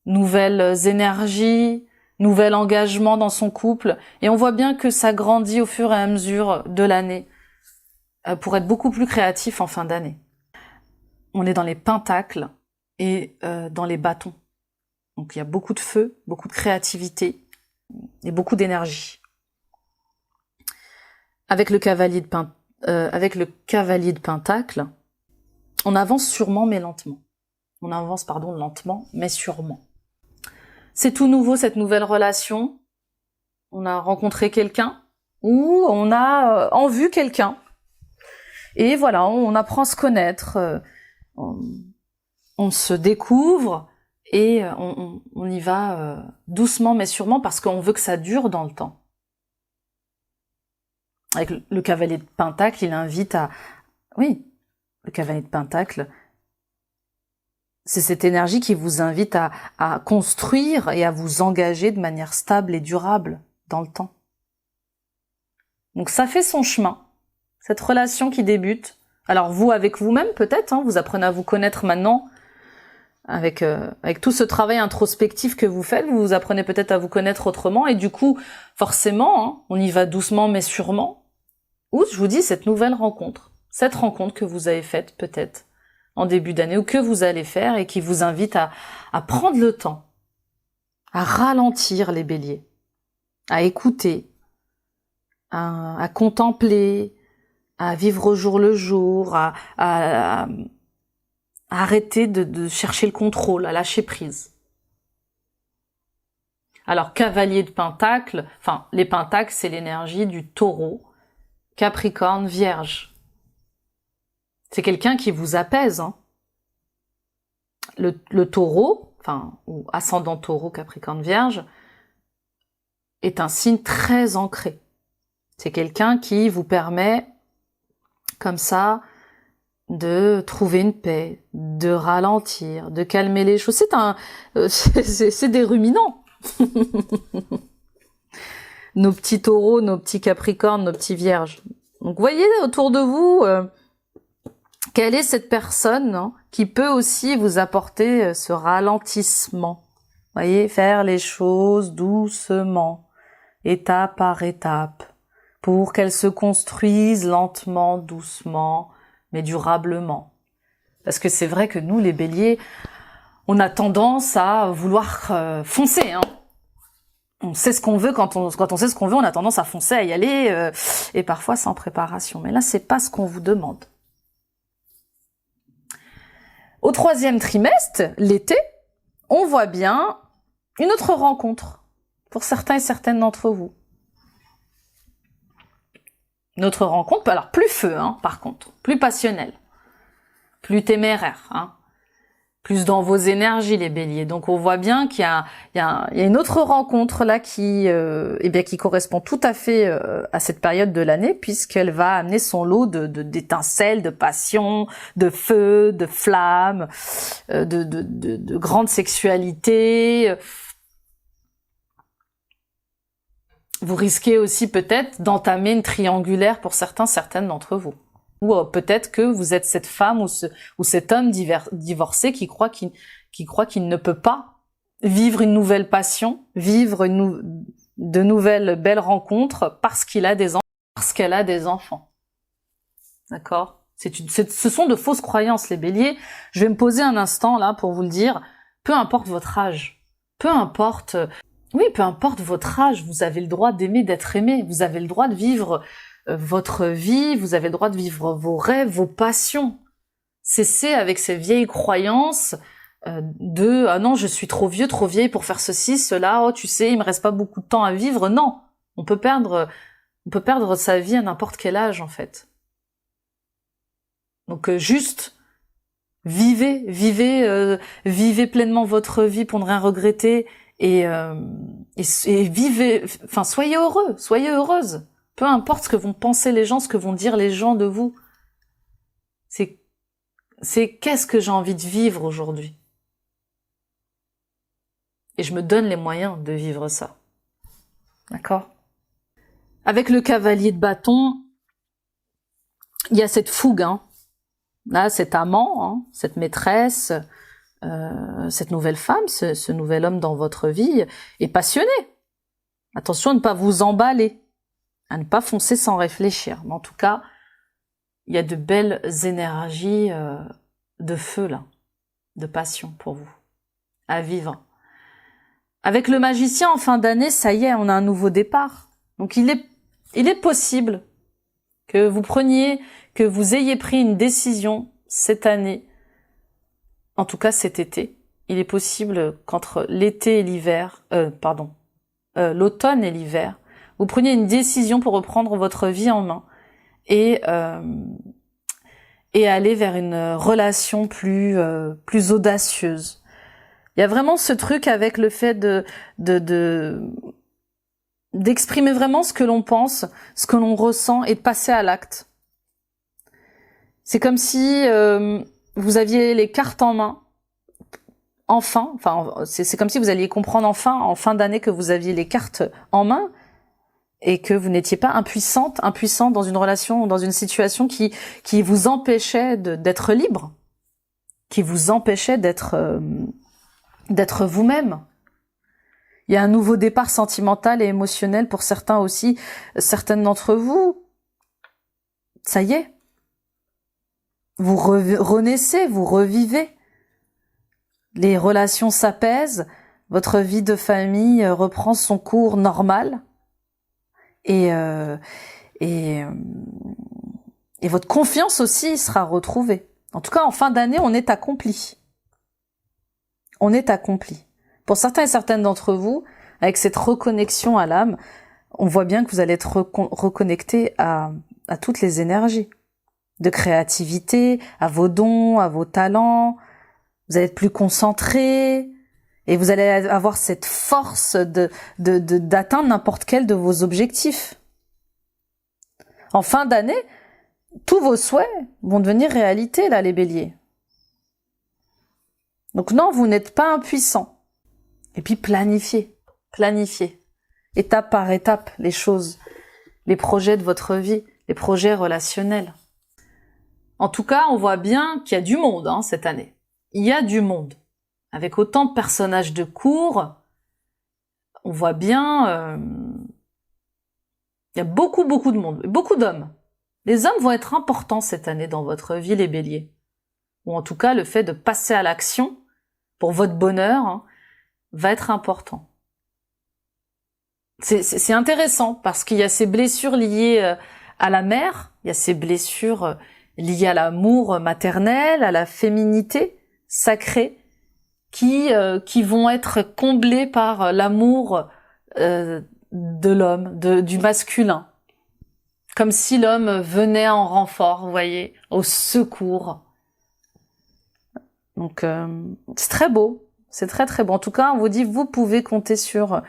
nouvelles énergies, nouvel engagement dans son couple, et on voit bien que ça grandit au fur et à mesure de l'année pour être beaucoup plus créatif en fin d'année. On est dans les pentacles et dans les bâtons. Donc il y a beaucoup de feu, beaucoup de créativité et beaucoup d'énergie. Avec le cavalier de Pentacle, on avance sûrement mais lentement. On avance, lentement mais sûrement. C'est tout nouveau, cette nouvelle relation. On a rencontré quelqu'un ou on a en vue quelqu'un. Et voilà, on apprend à se connaître, on se découvre et on y va doucement mais sûrement parce qu'on veut que ça dure dans le temps. Avec le cavalier de Pentacle, il invite à... Oui, le cavalier de Pentacle... C'est cette énergie qui vous invite à construire et à vous engager de manière stable et durable dans le temps. Donc ça fait son chemin, cette relation qui débute. Alors vous, avec vous-même peut-être, hein, vous apprenez à vous connaître maintenant, avec tout ce travail introspectif que vous faites, vous apprenez peut-être à vous connaître autrement, et du coup, forcément, hein, on y va doucement mais sûrement. Ou je vous dis, cette nouvelle rencontre, cette rencontre que vous avez faite peut-être en début d'année, ou que vous allez faire, et qui vous invite à prendre le temps, à ralentir les béliers, à écouter, à contempler, à vivre au jour le jour, à arrêter de chercher le contrôle, à lâcher prise. Alors, cavalier de Pentacle, enfin, les Pentacles, c'est l'énergie du Taureau, Capricorne, Vierge. C'est quelqu'un qui vous apaise, hein. Le Taureau, enfin, ou ascendant Taureau, Capricorne, Vierge, est un signe très ancré. C'est quelqu'un qui vous permet, comme ça, de trouver une paix, de ralentir, de calmer les choses. C'est des ruminants. Nos petits taureaux, nos petits capricornes, nos petits vierges. Donc, voyez autour de vous, quelle est cette personne, hein, qui peut aussi vous apporter ce ralentissement. Voyez, faire les choses doucement, étape par étape, pour qu'elles se construisent lentement, doucement, mais durablement. Parce que c'est vrai que nous, les béliers, on a tendance à vouloir foncer, hein. On sait ce qu'on veut, quand on sait ce qu'on veut, on a tendance à foncer, à y aller, et parfois sans préparation. Mais là, c'est pas ce qu'on vous demande. Au 3e trimestre, l'été, on voit bien une autre rencontre pour certains et certaines d'entre vous. Notre rencontre, alors plus feu, hein, par contre, plus passionnelle, plus téméraire, hein, plus dans vos énergies, les béliers. Donc on voit bien qu'il y a une autre rencontre là qui correspond tout à fait à cette période de l'année, puisqu'elle va amener son lot d'étincelles, de passion, de feu, de flammes, de grande sexualité. Vous risquez aussi peut-être d'entamer une triangulaire pour certaines d'entre vous. Ou peut-être que vous êtes cette femme ou cet homme divorcé qui croit qu'il ne peut pas vivre une nouvelle passion, vivre de nouvelles belles rencontres parce qu'il a des enfants, parce qu'elle a des enfants. D'accord ? Ce sont de fausses croyances, les béliers. Je vais me poser un instant là pour vous le dire. Peu importe votre âge, peu importe votre âge, vous avez le droit d'aimer, d'être aimé. Vous avez le droit de vivre votre vie, vous avez le droit de vivre vos rêves, vos passions. Cessez avec ces vieilles croyances de « Ah non, je suis trop vieux, trop vieille pour faire ceci, cela, oh tu sais, il me reste pas beaucoup de temps à vivre. » Non, on peut perdre sa vie à n'importe quel âge en fait. Donc juste vivez pleinement votre vie pour ne rien regretter et vivez, enfin soyez heureux, soyez heureuse. Peu importe ce que vont penser les gens, ce que vont dire les gens de vous. C'est qu'est-ce que j'ai envie de vivre aujourd'hui. Et je me donne les moyens de vivre ça. D'accord ? Avec le cavalier de bâton, il y a cette fougue, hein. Là, cet amant, hein, cette maîtresse, cette nouvelle femme, ce nouvel homme dans votre vie est passionné. Attention à ne pas vous emballer, à ne pas foncer sans réfléchir. Mais en tout cas, il y a de belles énergies de feu là, de passion pour vous, à vivre. Avec le magicien en fin d'année, ça y est, on a un nouveau départ. Donc il est possible que vous ayez pris une décision cette année, en tout cas cet été. Il est possible qu'entre l'été et l'hiver, l'automne et l'hiver, vous preniez une décision pour reprendre votre vie en main et aller vers une relation plus audacieuse. Il y a vraiment ce truc avec le fait d'exprimer vraiment ce que l'on pense, ce que l'on ressent et de passer à l'acte. C'est comme si vous aviez les cartes en main, c'est comme si vous alliez comprendre enfin, en fin d'année, que vous aviez les cartes en main et que vous n'étiez pas impuissant dans une relation ou dans une situation qui vous empêchait d'être libre, qui vous empêchait d'être vous-même. Il y a un nouveau départ sentimental et émotionnel pour certains aussi, certaines d'entre vous. Ça y est. Vous renaissez, vous revivez. Les relations s'apaisent, votre vie de famille reprend son cours normal et votre confiance aussi sera retrouvée. En tout cas, en fin d'année, on est accompli. On est accompli. Pour certains et certaines d'entre vous, avec cette reconnexion à l'âme, on voit bien que vous allez être reconnecté à toutes les énergies de créativité, à vos dons, à vos talents. Vous allez être plus concentré et vous allez avoir cette force d'atteindre n'importe quel de vos objectifs. En fin d'année, tous vos souhaits vont devenir réalité, là, les béliers. Donc non, vous n'êtes pas impuissants. Et puis planifiez, étape par étape, les choses, les projets de votre vie, les projets relationnels. En tout cas, on voit bien qu'il y a du monde cette année. Il y a du monde. Avec autant de personnages de cour, on voit bien, il y a beaucoup de monde, beaucoup d'hommes. Les hommes vont être importants cette année dans votre vie, les béliers. Ou en tout cas, le fait de passer à l'action pour votre bonheur va être important. C'est intéressant parce qu'il y a ces blessures liées à la mère, il y a ces blessures liées à l'amour maternel, à la féminité sacrée, qui vont être comblées par l'amour de l'homme, du masculin. Comme si l'homme venait en renfort, vous voyez, au secours. Donc c'est très beau, c'est très beau. En tout cas, on vous dit, vous pouvez compter sur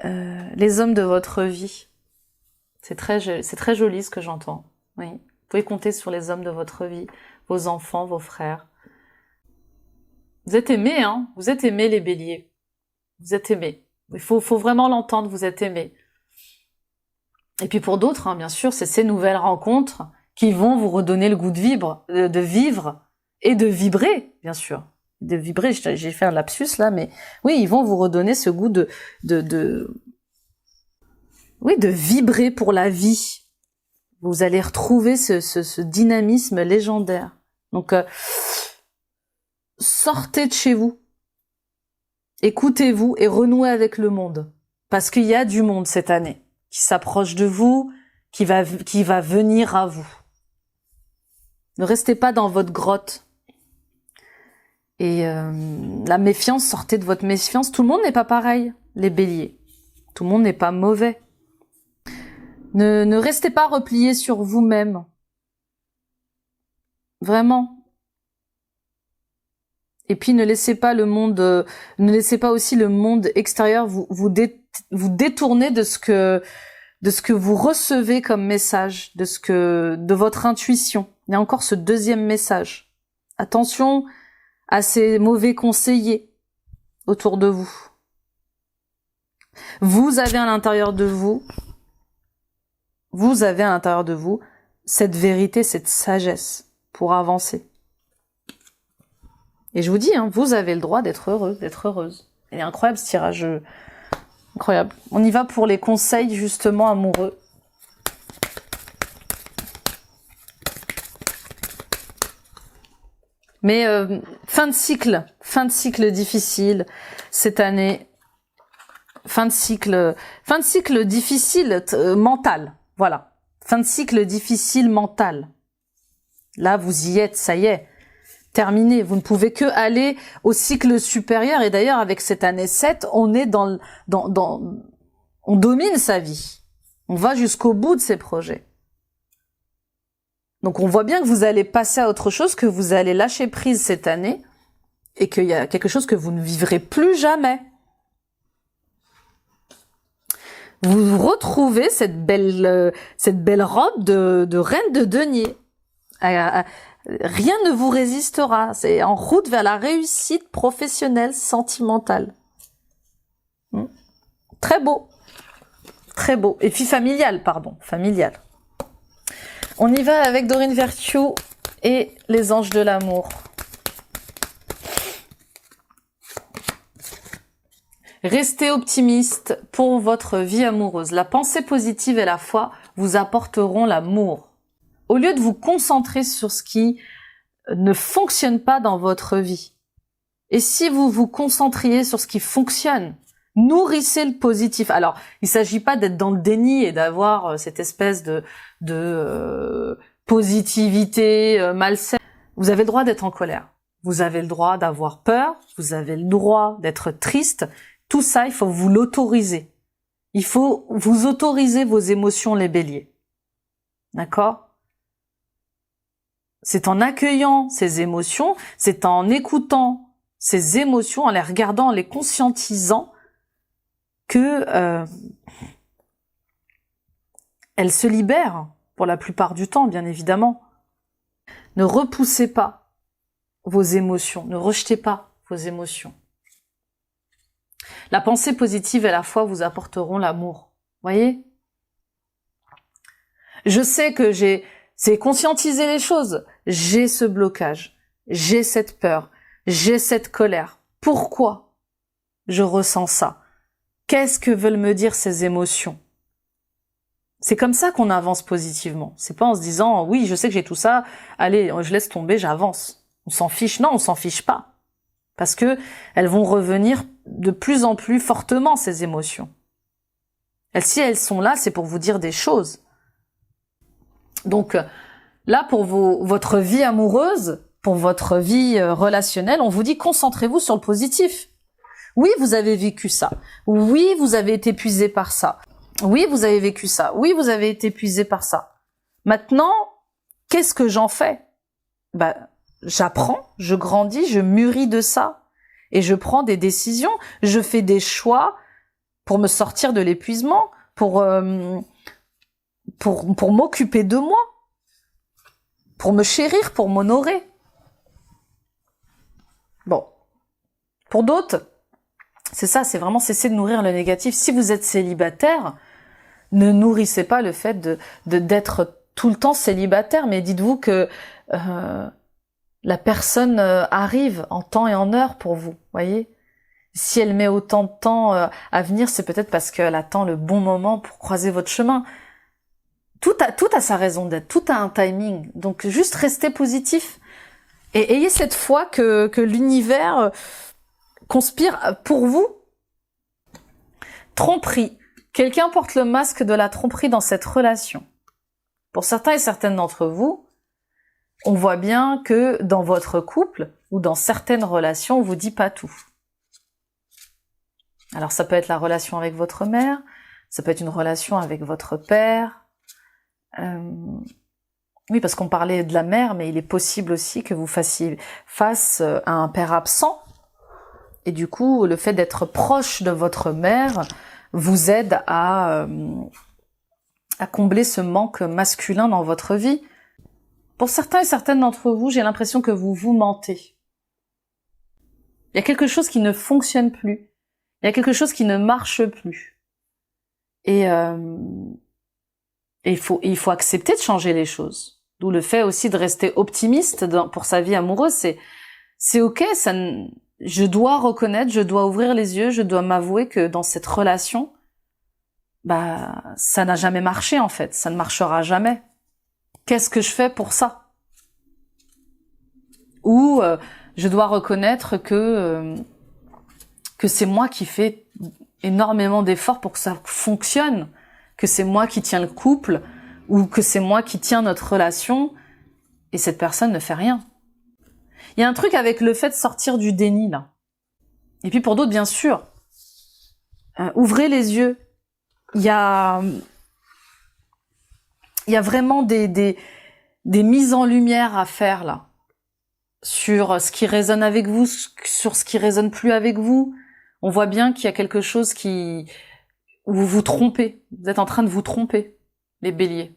les hommes de votre vie. C'est très joli ce que j'entends. Oui, vous pouvez compter sur les hommes de votre vie, vos enfants, vos frères. Vous êtes aimés, vous êtes aimés les béliers. Vous êtes aimés. Il faut vraiment l'entendre, vous êtes aimés. Et puis pour d'autres, bien sûr, c'est ces nouvelles rencontres qui vont vous redonner le goût de vivre et de vibrer, bien sûr. De vibrer, j'ai fait un lapsus là, mais oui, ils vont vous redonner ce goût de vibrer pour la vie. Vous allez retrouver ce dynamisme légendaire. Donc, sortez de chez vous, écoutez-vous et renouez avec le monde. Parce qu'il y a du monde cette année qui s'approche de vous, qui va venir à vous. Ne restez pas dans votre grotte. Et la méfiance, sortez de votre méfiance. Tout le monde n'est pas pareil, les béliers. Tout le monde n'est pas mauvais. Ne restez pas repliés sur vous-même. Vraiment. Et puis ne laissez pas aussi le monde extérieur vous détourner de ce que vous recevez comme message, de votre intuition. Il y a encore ce deuxième message. Attention à ces mauvais conseillers autour de vous. Vous avez à l'intérieur de vous cette vérité, cette sagesse pour avancer. Et je vous dis, vous avez le droit d'être heureux, d'être heureuse. Il est incroyable ce tirage. Incroyable. On y va pour les conseils justement amoureux. Mais fin de cycle difficile cette année. Fin de cycle difficile mental. Voilà. Fin de cycle difficile mental. Là, vous y êtes, ça y est. Terminé. Vous ne pouvez que aller au cycle supérieur. Et d'ailleurs, avec cette année 7, on est on domine sa vie. On va jusqu'au bout de ses projets. Donc, on voit bien que vous allez passer à autre chose, que vous allez lâcher prise cette année et qu'il y a quelque chose que vous ne vivrez plus jamais. Vous retrouvez cette belle robe de reine de denier. Rien ne vous résistera. C'est en route vers la réussite professionnelle, sentimentale. Très beau. Très beau. Et puis familial, pardon, familial. On y va avec Dorine Virtue et les anges de l'amour. Restez optimiste pour votre vie amoureuse. La pensée positive et la foi vous apporteront l'amour. Au lieu de vous concentrer sur ce qui ne fonctionne pas dans votre vie, et si vous vous concentriez sur ce qui fonctionne, nourrissez le positif. Alors, il ne s'agit pas d'être dans le déni et d'avoir cette espèce de positivité malsaine. Vous avez le droit d'être en colère. Vous avez le droit d'avoir peur. Vous avez le droit d'être triste. Tout ça, il faut vous l'autoriser. Il faut vous autoriser vos émotions, les béliers. D'accord ? C'est en accueillant ces émotions, c'est en écoutant ces émotions, en les regardant, en les conscientisant, que elles se libèrent, pour la plupart du temps, bien évidemment. Ne repoussez pas vos émotions, ne rejetez pas vos émotions. La pensée positive et la foi vous apporteront l'amour. Voyez ? Je sais que c'est conscientiser les choses. J'ai ce blocage, j'ai cette peur, j'ai cette colère. Pourquoi je ressens ça ? Qu'est-ce que veulent me dire ces émotions ? C'est comme ça qu'on avance positivement. C'est pas en se disant « oui, je sais que j'ai tout ça, allez, je laisse tomber, j'avance ». On s'en fiche. Non, on s'en fiche pas. Parce que elles vont revenir de plus en plus fortement, ces émotions. Si elles sont là, c'est pour vous dire des choses. Donc là, pour votre vie amoureuse, pour votre vie relationnelle, on vous dit concentrez-vous sur le positif. Oui, vous avez vécu ça. Oui, vous avez été épuisé par ça. Oui, vous avez vécu ça. Oui, vous avez été épuisé par ça. Maintenant, qu'est-ce que j'en fais ? J'apprends, je grandis, je mûris de ça. Et je prends des décisions, je fais des choix pour me sortir de l'épuisement, pour m'occuper de moi, pour me chérir, pour m'honorer. Bon. Pour d'autres, c'est ça, c'est vraiment cesser de nourrir le négatif. Si vous êtes célibataire, ne nourrissez pas le fait d'être tout le temps célibataire, mais dites-vous que la personne arrive en temps et en heure pour vous, voyez. Si elle met autant de temps à venir, c'est peut-être parce qu'elle attend le bon moment pour croiser votre chemin. Tout a sa raison d'être, tout a un timing. Donc juste restez positif et ayez cette foi que l'univers conspire pour vous. Tromperie. Quelqu'un porte le masque de la tromperie dans cette relation. Pour certains et certaines d'entre vous, on voit bien que dans votre couple ou dans certaines relations, on vous dit pas tout. Alors ça peut être la relation avec votre mère, ça peut être une relation avec votre père. Oui, parce qu'on parlait de la mère, mais il est possible aussi que vous fassiez face à un père absent. Et du coup, le fait d'être proche de votre mère vous aide à combler ce manque masculin dans votre vie. Pour certains et certaines d'entre vous, j'ai l'impression que vous vous mentez. Il y a quelque chose qui ne fonctionne plus. Il y a quelque chose qui ne marche plus. Et il faut accepter de changer les choses. D'où le fait aussi de rester optimiste pour sa vie amoureuse. C'est ok, je dois reconnaître, je dois ouvrir les yeux, je dois m'avouer que dans cette relation, ça n'a jamais marché en fait, ça ne marchera jamais. Qu'est-ce que je fais pour ça ? Ou je dois reconnaître que c'est moi qui fais énormément d'efforts pour que ça fonctionne, que c'est moi qui tiens le couple, ou que c'est moi qui tiens notre relation, et cette personne ne fait rien. Il y a un truc avec le fait de sortir du déni, là. Et puis pour d'autres, bien sûr, ouvrez les yeux. Il y a vraiment des mises en lumière à faire, là. Sur ce qui résonne avec vous, sur ce qui résonne plus avec vous. On voit bien qu'il y a quelque chose où vous vous trompez. Vous êtes en train de vous tromper, les béliers.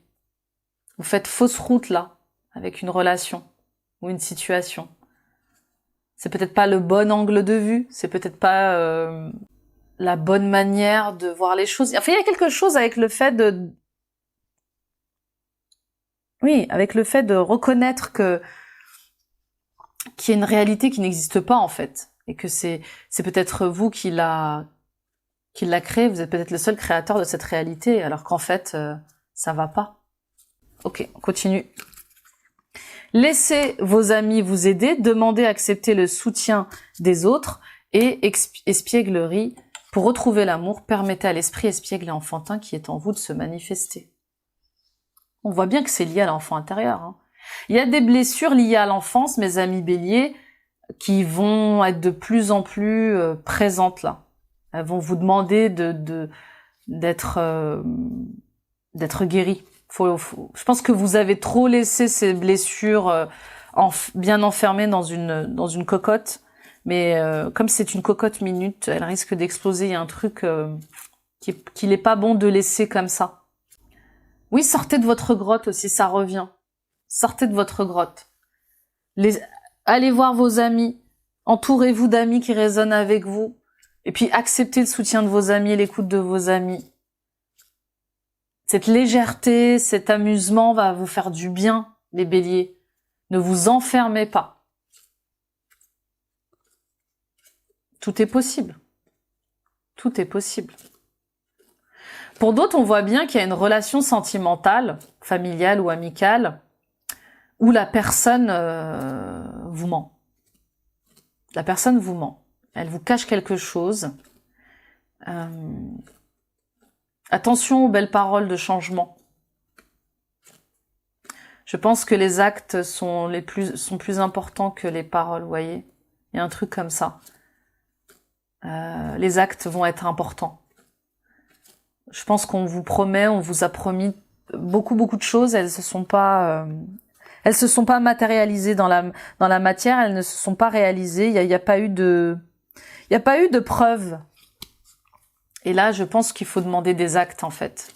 Vous faites fausse route, là, avec une relation ou une situation. C'est peut-être pas le bon angle de vue, c'est peut-être pas la bonne manière de voir les choses. Enfin, il y a quelque chose avec le fait de... Oui, avec le fait de reconnaître qu'il y a une réalité qui n'existe pas, en fait. Et que c'est peut-être vous qui l'a créé, vous êtes peut-être le seul créateur de cette réalité, alors qu'en fait, ça va pas. Ok, on continue. Laissez vos amis vous aider, demandez, acceptez le soutien des autres et espièglerie. Pour retrouver l'amour, permettez à l'esprit espiègle et enfantin qui est en vous de se manifester. On voit bien que c'est lié à l'enfant intérieur. Hein. Il y a des blessures liées à l'enfance, mes amis béliers, qui vont être de plus en plus présentes là. Elles vont vous demander d'être guéri. Je pense que vous avez trop laissé ces blessures bien enfermées dans une cocotte. Mais comme c'est une cocotte minute, elle risque d'exploser. Il y a un truc qu'il n'est pas bon de laisser comme ça. Oui, sortez de votre grotte aussi, ça revient. Sortez de votre grotte. Allez voir vos amis. Entourez-vous d'amis qui résonnent avec vous. Et puis acceptez le soutien de vos amis et l'écoute de vos amis. Cette légèreté, cet amusement va vous faire du bien, les béliers. Ne vous enfermez pas. Tout est possible. Tout est possible. Pour d'autres, on voit bien qu'il y a une relation sentimentale, familiale ou amicale, où la personne vous ment. La personne vous ment. Elle vous cache quelque chose. Attention aux belles paroles de changement. Je pense que les actes sont plus importants que les paroles, vous voyez. Il y a un truc comme ça. Les actes vont être importants. Je pense qu'on vous promet, on vous a promis beaucoup de choses. Elles se sont pas matérialisées dans la matière. Elles ne se sont pas réalisées. Il y a pas eu de preuves. Et là, je pense qu'il faut demander des actes, en fait.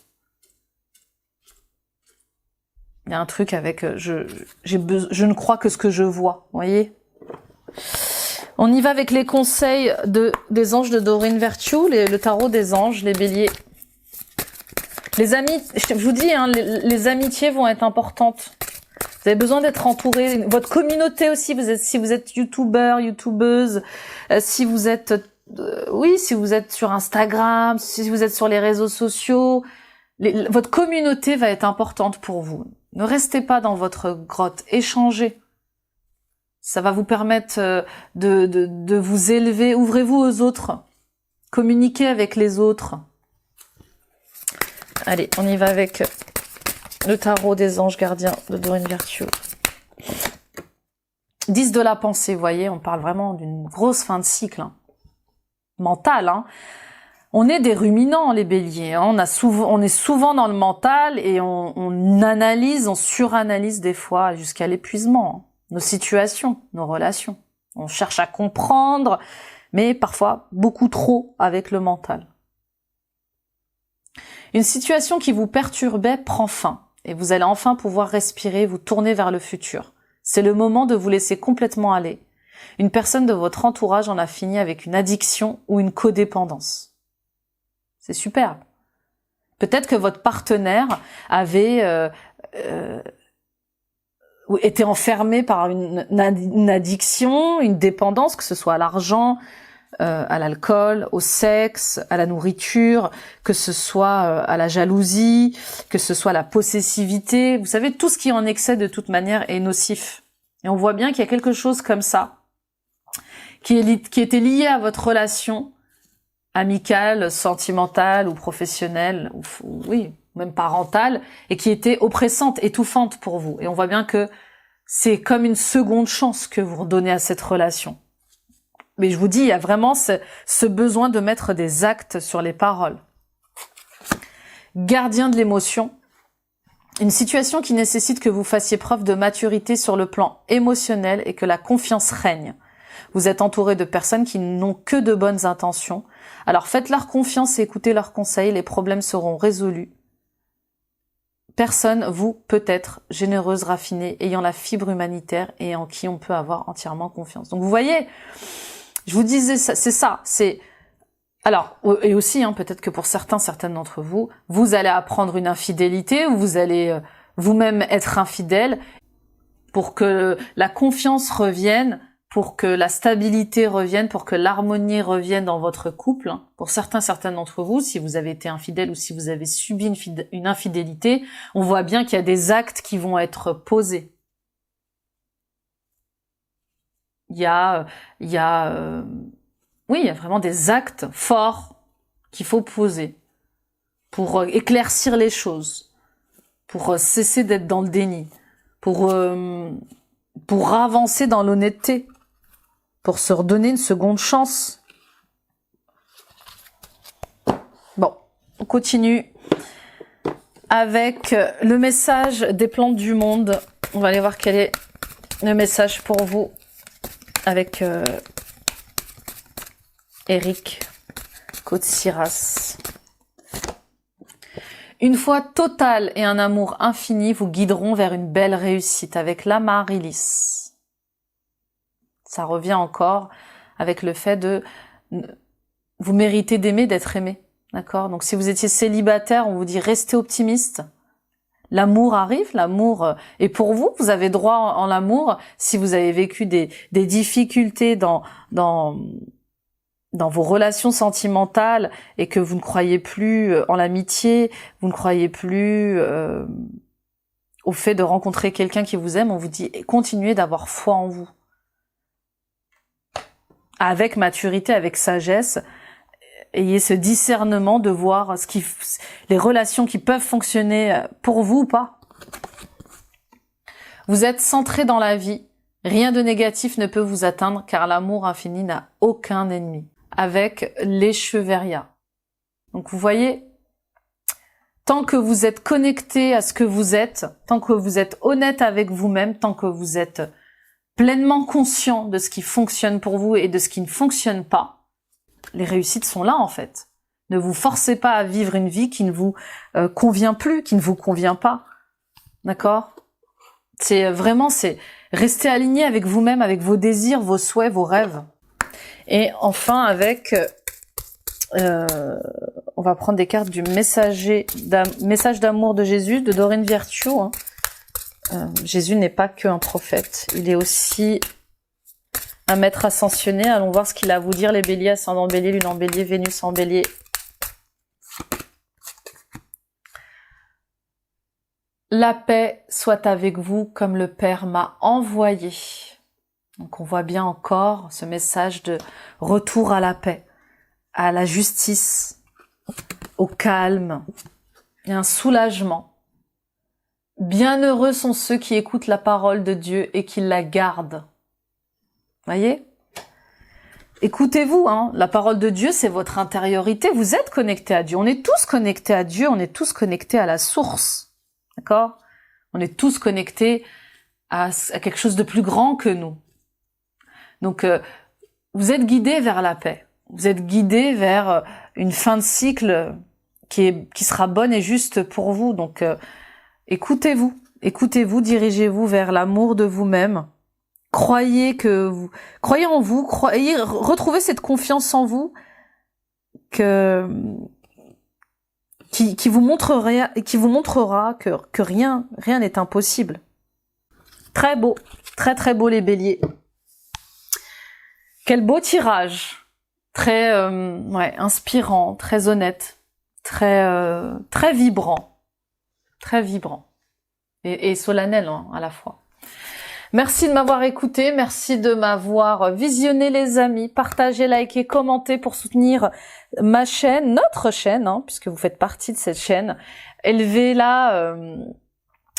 Il y a un truc avec je ne crois que ce que je vois, vous voyez. On y va avec les conseils des anges de Doreen Virtue, le tarot des anges, les béliers. Les amis, je vous dis, hein, les amitiés vont être importantes. Vous avez besoin d'être entouré. Votre communauté aussi, si vous êtes youtubeur, youtubeuse, si vous êtes sur Instagram, si vous êtes sur les réseaux sociaux, votre communauté va être importante pour vous. Ne restez pas dans votre grotte, échangez. Ça va vous permettre de vous élever. Ouvrez-vous aux autres. Communiquez avec les autres. Allez, on y va avec le tarot des anges gardiens de Doreen Virtue. 10 de la pensée, vous voyez, on parle vraiment d'une grosse fin de cycle. Hein. Mental, hein. On est des ruminants, les béliers. Hein. On est souvent dans le mental et on analyse, on suranalyse des fois jusqu'à l'épuisement. Hein. Nos situations, nos relations. On cherche à comprendre, mais parfois beaucoup trop avec le mental. Une situation qui vous perturbait prend fin et vous allez enfin pouvoir respirer, vous tourner vers le futur. C'est le moment de vous laisser complètement aller. Une personne de votre entourage en a fini avec une addiction ou une codépendance. C'est super. Peut-être que votre partenaire avait été enfermé par une addiction, une dépendance, que ce soit à l'argent, à l'alcool, au sexe, à la nourriture, que ce soit à la jalousie, que ce soit à la possessivité. Vous savez, tout ce qui est en excès de toute manière est nocif. Et on voit bien qu'il y a quelque chose comme ça qui était lié à votre relation amicale, sentimentale ou professionnelle, ou oui, même parentale, et qui était oppressante, étouffante pour vous. Et on voit bien que c'est comme une seconde chance que vous redonnez à cette relation. Mais je vous dis, il y a vraiment ce besoin de mettre des actes sur les paroles. Gardien de l'émotion. Une situation qui nécessite que vous fassiez preuve de maturité sur le plan émotionnel et que la confiance règne. Vous êtes entouré de personnes qui n'ont que de bonnes intentions. Alors faites-leur confiance et écoutez leurs conseils, les problèmes seront résolus. Personne, vous, peut-être, généreuse, raffinée, ayant la fibre humanitaire et en qui on peut avoir entièrement confiance. Donc vous voyez, je vous disais, c'est ça, c'est Alors, et aussi, hein, peut-être que pour certaines d'entre vous, vous allez apprendre une infidélité ou vous allez vous-même être infidèle pour que la confiance revienne, pour que la stabilité revienne, pour que l'harmonie revienne dans votre couple. Hein. Pour certaines d'entre vous, si vous avez été infidèle ou si vous avez subi une infidélité, on voit bien qu'il y a des actes qui vont être posés. Il y a vraiment des actes forts qu'il faut poser pour éclaircir les choses, pour cesser d'être dans le déni, pour avancer dans l'honnêteté, pour se redonner une seconde chance. Bon, on continue avec le message des plantes du monde. On va aller voir quel est le message pour vous avec Eric Koutsiras. Une foi totale et un amour infini vous guideront vers une belle réussite avec l'Amaryllis. Ça revient encore avec le fait de vous méritez d'aimer, d'être aimé. D'accord? Donc si vous étiez célibataire, on vous dit restez optimiste. L'amour arrive, l'amour est pour vous. Vous avez droit en l'amour. Si vous avez vécu des difficultés dans vos relations sentimentales et que vous ne croyez plus en l'amitié, vous ne croyez plus au fait de rencontrer quelqu'un qui vous aime, on vous dit continuez d'avoir foi en vous. Avec maturité, avec sagesse, ayez ce discernement de voir les relations qui peuvent fonctionner pour vous ou pas. Vous êtes centré dans la vie. Rien de négatif ne peut vous atteindre car l'amour infini n'a aucun ennemi. Avec l'écheveria. Donc vous voyez, tant que vous êtes connecté à ce que vous êtes, tant que vous êtes honnête avec vous-même, tant que vous êtes pleinement conscient de ce qui fonctionne pour vous et de ce qui ne fonctionne pas, les réussites sont là en fait. Ne vous forcez pas à vivre une vie qui ne vous convient plus, qui ne vous convient pas. D'accord ? C'est rester aligné avec vous-même, avec vos désirs, vos souhaits, vos rêves. Et enfin avec, on va prendre des cartes du message d'amour de Jésus, de Doreen Virtue. Hein. Jésus n'est pas qu'un prophète, il est aussi un maître ascensionné. Allons voir ce qu'il a à vous dire, les béliers, ascendant bélier, lune en bélier, Vénus en bélier. La paix soit avec vous comme le Père m'a envoyé. Donc on voit bien encore ce message de retour à la paix, à la justice, au calme et un soulagement. Bienheureux sont ceux qui écoutent la parole de Dieu et qui la gardent. Voyez ? Écoutez-vous, hein, la parole de Dieu, c'est votre intériorité. Vous êtes connectés à Dieu. On est tous connectés à Dieu, on est tous connectés à la source. D'accord ? On est tous connectés à quelque chose de plus grand que nous. Donc, vous êtes guidés vers la paix. Vous êtes guidés vers une fin de cycle qui sera bonne et juste pour vous. Donc, écoutez-vous, dirigez-vous vers l'amour de vous-même. Croyez en vous, retrouvez cette confiance en vous qui vous montrera que rien n'est impossible. Très beau, très très beau les béliers. Quel beau tirage, très inspirant, très honnête, très vibrant et solennel hein, à la fois. Merci de m'avoir écouté, merci de m'avoir visionné les amis, partagez, likez, commentez pour soutenir ma chaîne, notre chaîne, hein, puisque vous faites partie de cette chaîne. Élevez-la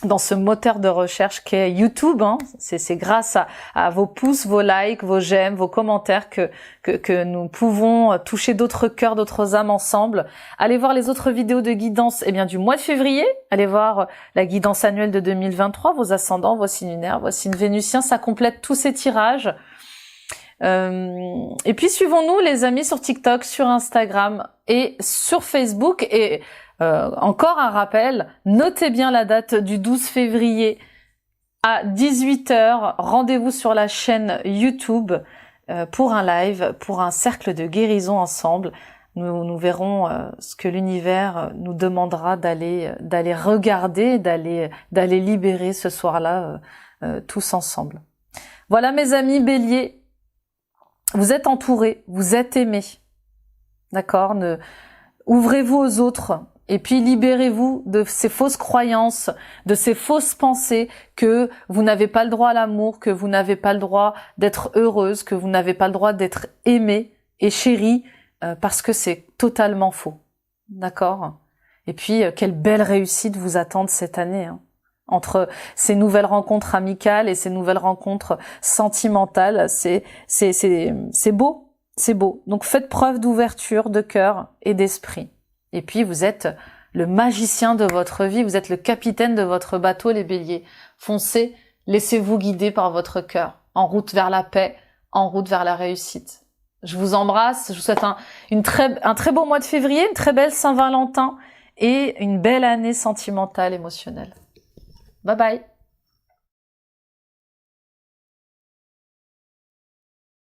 dans ce moteur de recherche qu'est YouTube. Hein. C'est grâce à vos pouces, vos likes, vos j'aime, vos commentaires que nous pouvons toucher d'autres cœurs, d'autres âmes ensemble. Allez voir les autres vidéos de guidance du mois de février. Allez voir la guidance annuelle de 2023, vos ascendants, vos signes lunaires, vos signes vénusiens. Ça complète tous ces tirages. Et puis suivons-nous les amis sur TikTok, sur Instagram et sur Facebook. Et encore un rappel, notez bien la date du 12 février à 18h. Rendez-vous sur la chaîne YouTube pour un live, pour un cercle de guérison ensemble Nous verrons ce que l'univers nous demandera d'aller regarder, d'aller libérer ce soir-là tous ensemble. Voilà mes amis Bélier, vous êtes entourés, vous êtes aimés, d'accord? Ouvrez-vous aux autres et puis libérez-vous de ces fausses croyances, de ces fausses pensées que vous n'avez pas le droit à l'amour, que vous n'avez pas le droit d'être heureuse, que vous n'avez pas le droit d'être aimée et chérie, parce que c'est totalement faux, d'accord? Et puis, quelle belle réussite vous attend cette année, hein. Entre ces nouvelles rencontres amicales et ces nouvelles rencontres sentimentales, c'est beau, c'est beau. Donc faites preuve d'ouverture de cœur et d'esprit. Et puis vous êtes le magicien de votre vie, vous êtes le capitaine de votre bateau, les béliers. Foncez, laissez-vous guider par votre cœur, en route vers la paix, en route vers la réussite. Je vous embrasse, je vous souhaite un très beau mois de février, une très belle Saint-Valentin et une belle année sentimentale, émotionnelle. Bye bye.